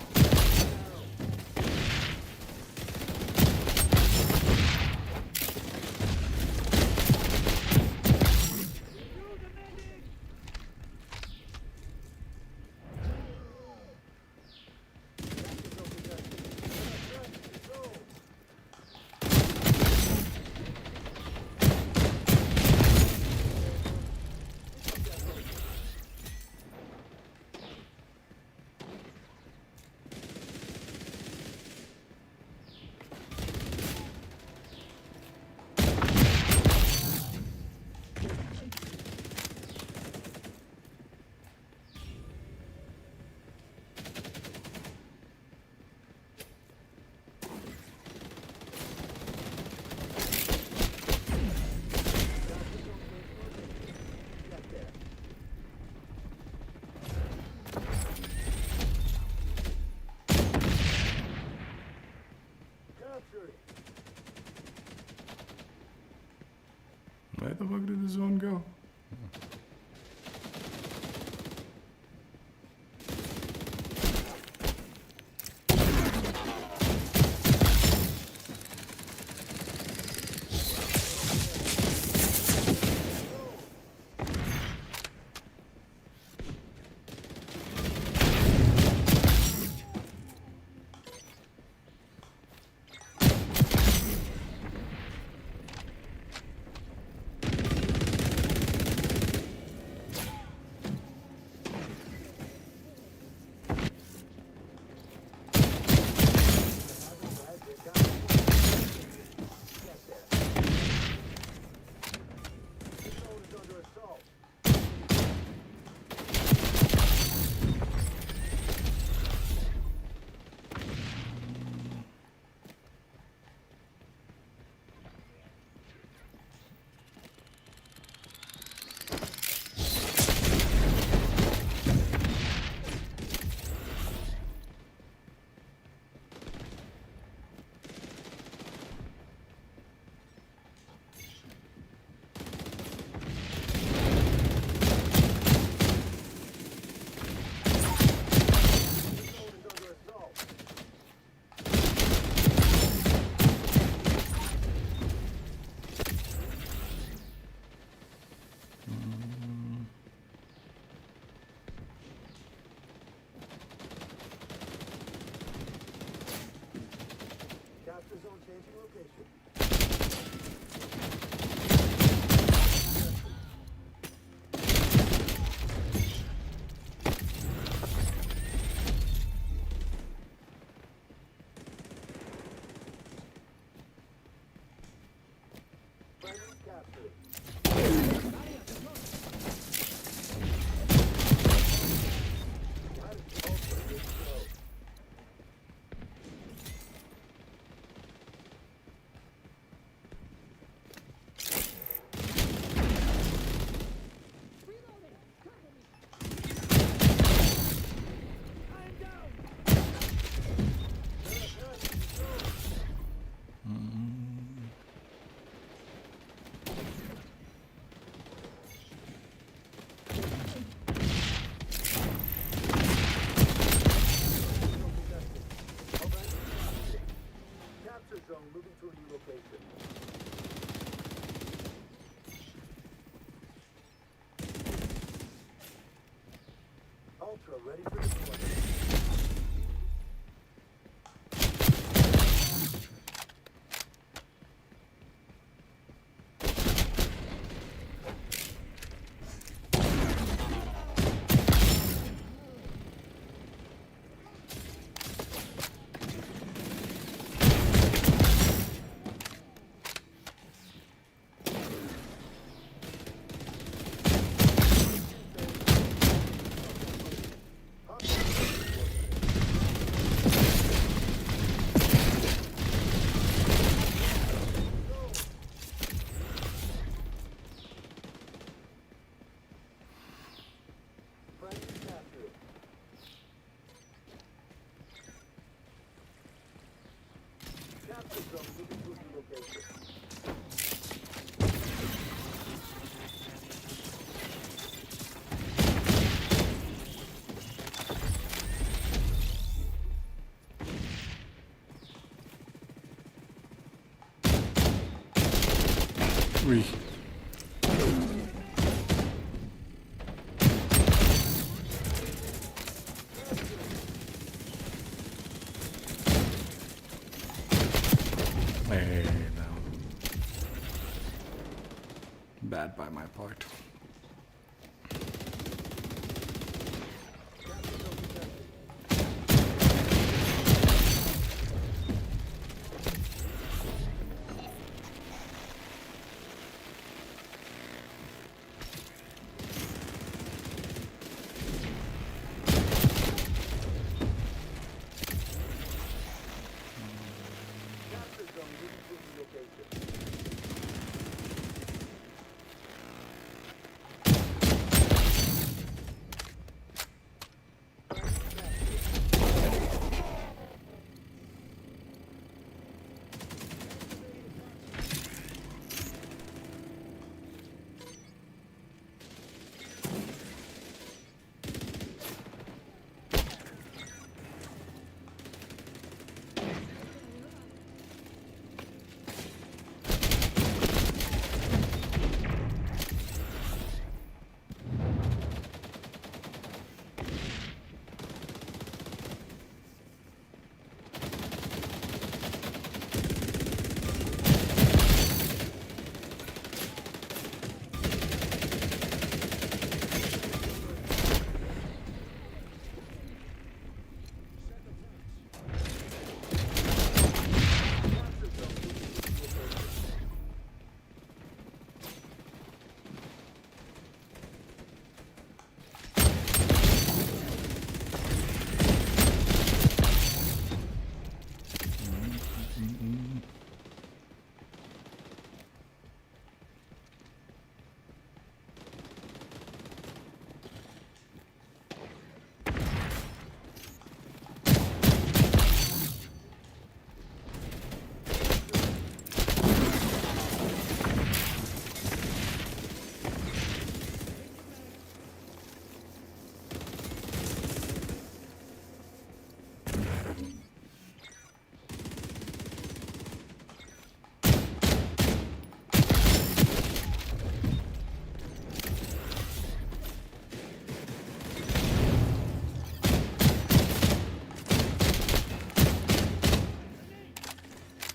Where the fuck did the zone go? Ready for deployment. Capture zone moving to a new location. Oui. Hey, no. Bad by my part. Capture zone moving to a new location.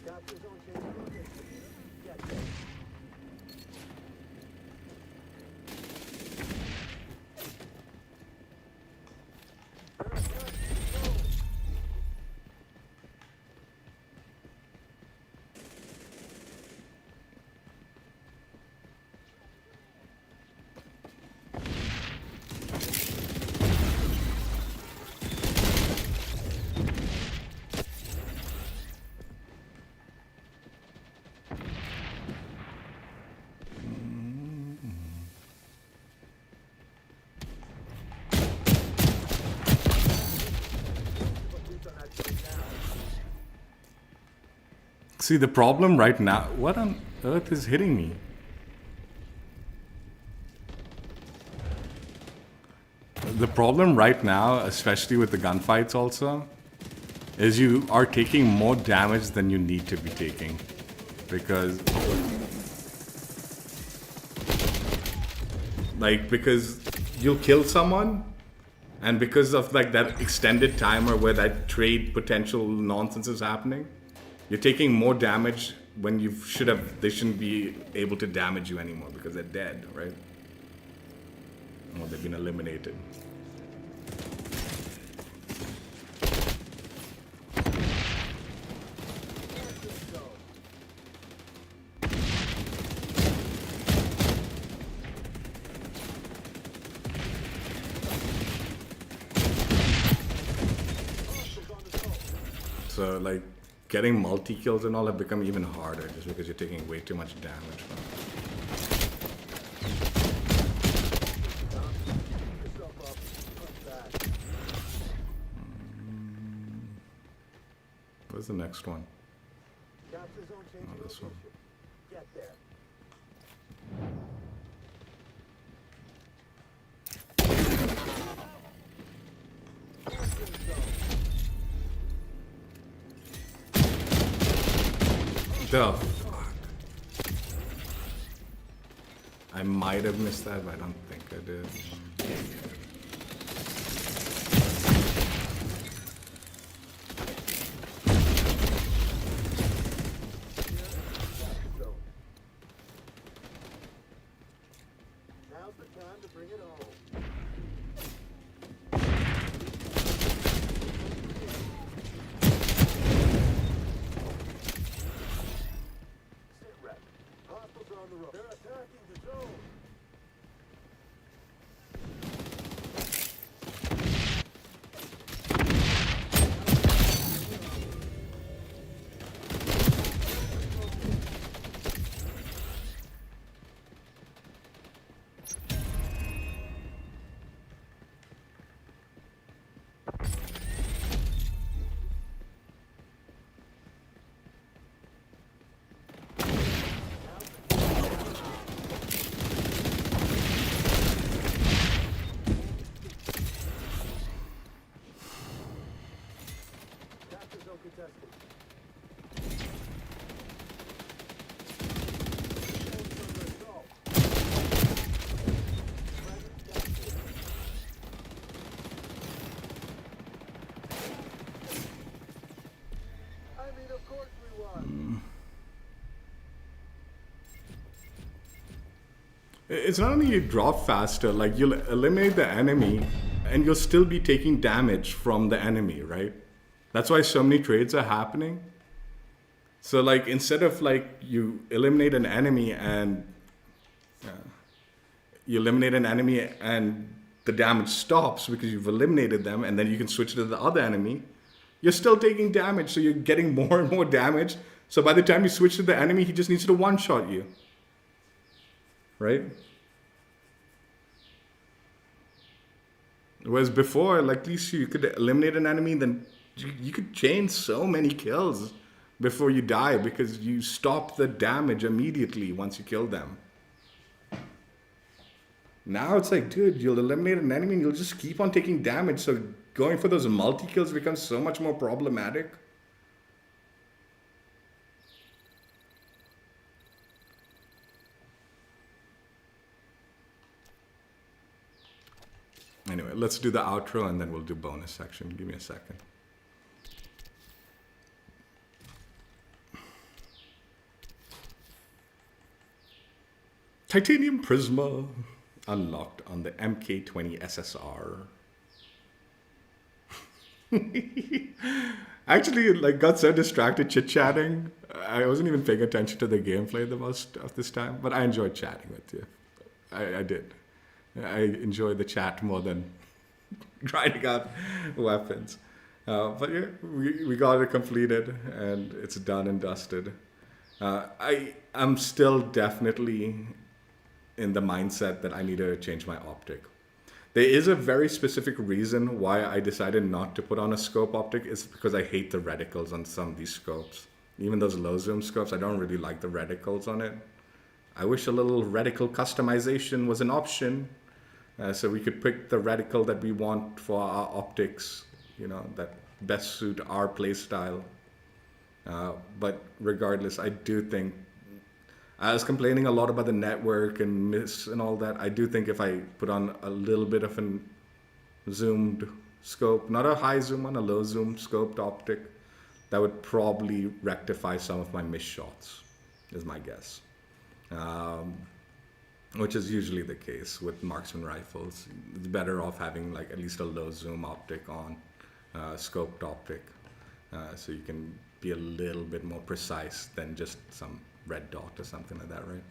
Capture zone changing location. Get there. See, the problem right now, what on earth is hitting me? The problem right now, especially with the gunfights also, is you are taking more damage than you need to be taking. Because you'll kill someone, and because of like that extended timer where that trade potential nonsense is happening, you're taking more damage when they shouldn't be able to damage you anymore because they're dead, right? Or they've been eliminated. So like getting multi-kills and all have become even harder just because you're taking way too much damage from it. Where's the next one? Capture zone changing Oh, this one. location. Get there. Capturing zone. The fuck. I might have missed that, but I don't think I did. Zone. Now's the time to bring it home. Sit rep. Hostiles are on the road. They're attacking the zone. Capture zone contested. Zone's under assault. Fragment captured. I mean, of course we won. It's not only you drop faster, like you'll eliminate the enemy and you'll still be taking damage from the enemy, right? That's why so many trades are happening. So like instead of like you eliminate an enemy and the damage stops because you've eliminated them and then you can switch to the other enemy, you're still taking damage, so you're getting more and more damage. So by the time you switch to the enemy, he just needs to one-shot you. Right? Whereas before, like at least you could eliminate an enemy, then you could chain so many kills before you die because you stop the damage immediately once you kill them. Now it's like, dude, you'll eliminate an enemy and you'll just keep on taking damage, so going for those multi-kills becomes so much more problematic. Anyway, let's do the outro and then we'll do bonus section. Give me a second. Titanium Prisma unlocked on the MK20 SSR. Actually, like, got so distracted chit-chatting. I wasn't even paying attention to the gameplay the most of this time, but I enjoyed chatting with you. I did. I enjoy the chat more than grinding out weapons. But yeah, we got it completed and it's done and dusted. I'm still definitely in the mindset that I need to change my optic. There is a very specific reason why I decided not to put on a scope optic. It's because I hate the reticles on some of these scopes. Even those low zoom scopes, I don't really like the reticles on it. I wish a little reticle customization was an option. So we could pick the reticle that we want for our optics, you know, that best suit our playstyle. But regardless, I do think, I was complaining a lot about the network and miss and all that. I do think if I put on a little bit of a zoomed scope, not a high zoom one, a low zoom scoped optic, that would probably rectify some of my missed shots, is my guess. Which is usually the case with marksman rifles. It's better off having like at least a low zoom optic on, scoped optic, so you can be a little bit more precise than just some red dot or something like that, right?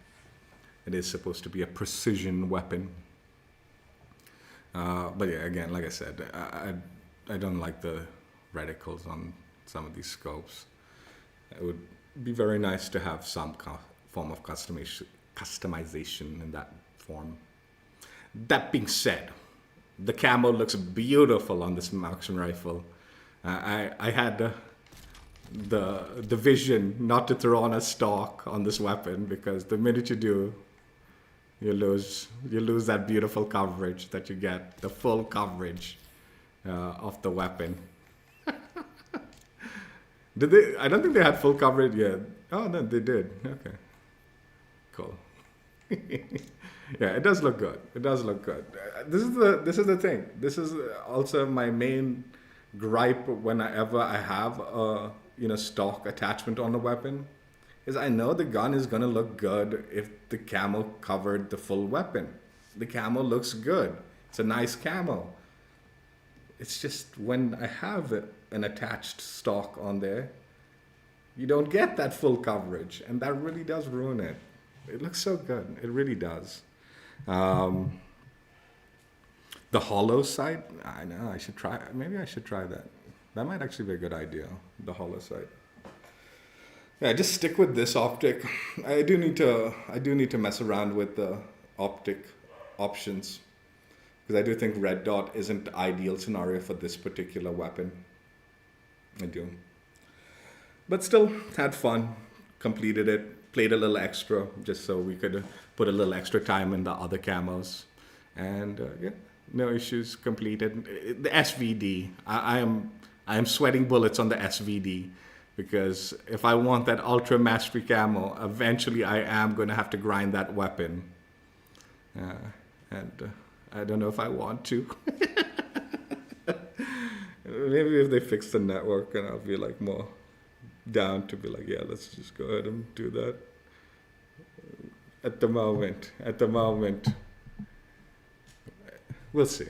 It is supposed to be a precision weapon. But yeah, again, like I said, I don't like the reticles on some of these scopes. It would be very nice to have some form of customization in that form. That being said, the camo looks beautiful on this marksman rifle. I had the vision not to throw on a stock on this weapon, because the minute you do, you lose that beautiful coverage that you get, the full coverage of the weapon. Did they? I don't think they had full coverage yet. Oh no, they did. Okay, cool. Yeah, it does look good. It does look good. This is the thing. This is also my main gripe whenever I have a stock attachment on a weapon, is I know the gun is gonna look good if the camo covered the full weapon. The camo looks good. It's a nice camo. It's just when I have an attached stock on there, you don't get that full coverage, and that really does ruin it. It looks so good. It really does. The hollow sight, I know, I should try. Maybe I should try that. That might actually be a good idea, the hollow sight. Yeah, just stick with this optic. I do need to mess around with the optic options, because I do think red dot isn't the ideal scenario for this particular weapon. I do. But still, had fun, completed it, played a little extra, just so we could put a little extra time in the other camos. And yeah, no issues, completed. The SVD, I am sweating bullets on the SVD, because if I want that Ultra Mastery camo, eventually I am going to have to grind that weapon. And I don't know if I want to. Maybe if they fix the network, and I'll be like more down to be like, yeah, let's just go ahead and do that. At the moment, we'll see.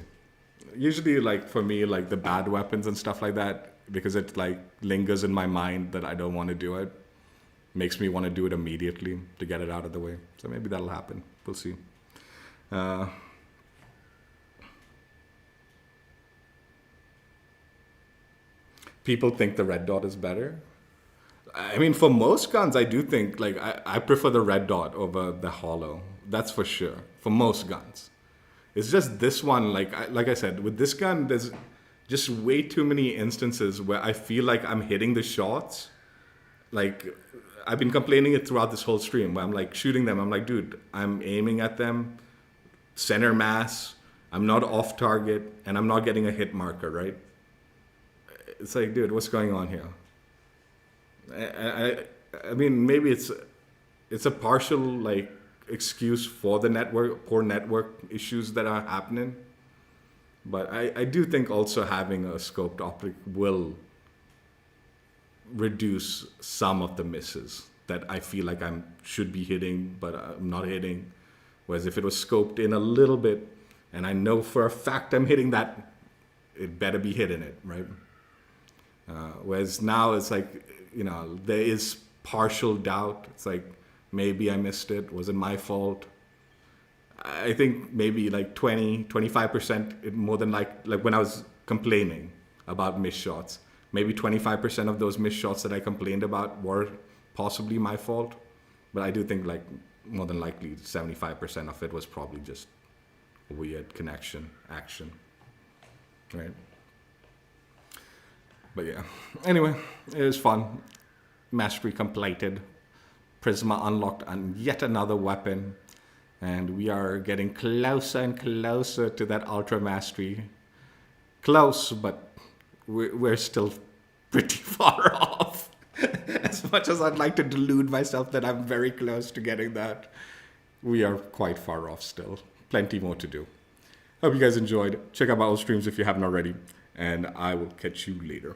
Usually, like for me, like the bad weapons and stuff like that, because it like lingers in my mind that I don't want to do it, makes me want to do it immediately to get it out of the way. So maybe that'll happen. We'll see. People think the red dot is better. I mean, for most guns, I do think, like, I prefer the red dot over the hollow. That's for sure. For most guns. It's just this one, like I said, with this gun, there's just way too many instances where I feel like I'm hitting the shots. Like, I've been complaining it throughout this whole stream, where I'm like shooting them. I'm like, dude, I'm aiming at them, center mass, I'm not off target, and I'm not getting a hit marker, right? It's like, dude, what's going on here? I mean, maybe it's a partial like excuse for the poor network issues that are happening, but I do think also having a scoped optic will reduce some of the misses that I feel like I should be hitting, but I'm not hitting. Whereas if it was scoped in a little bit, and I know for a fact I'm hitting that, it better be hitting it, right? Whereas now it's like, there is partial doubt. It's like, maybe I missed it. Was it my fault? I think maybe like 25%, more than like when I was complaining about missed shots, maybe 25% of those missed shots that I complained about were possibly my fault. But I do think like more than likely 75% of it was probably just weird connection, action, right? But yeah, anyway, it was fun. Mastery completed. Prisma unlocked on yet another weapon. And we are getting closer and closer to that Ultra Mastery. Close, but we're still pretty far off. As much as I'd like to delude myself that I'm very close to getting that, we are quite far off still. Plenty more to do. Hope you guys enjoyed. Check out my old streams if you haven't already. And I will catch you later.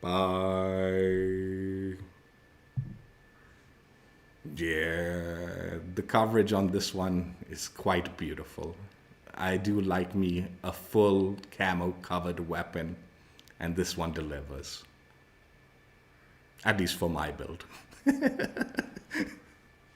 Bye. Yeah, the coverage on this one is quite beautiful. I do like me a full camo covered weapon, and this one delivers. At least for my build.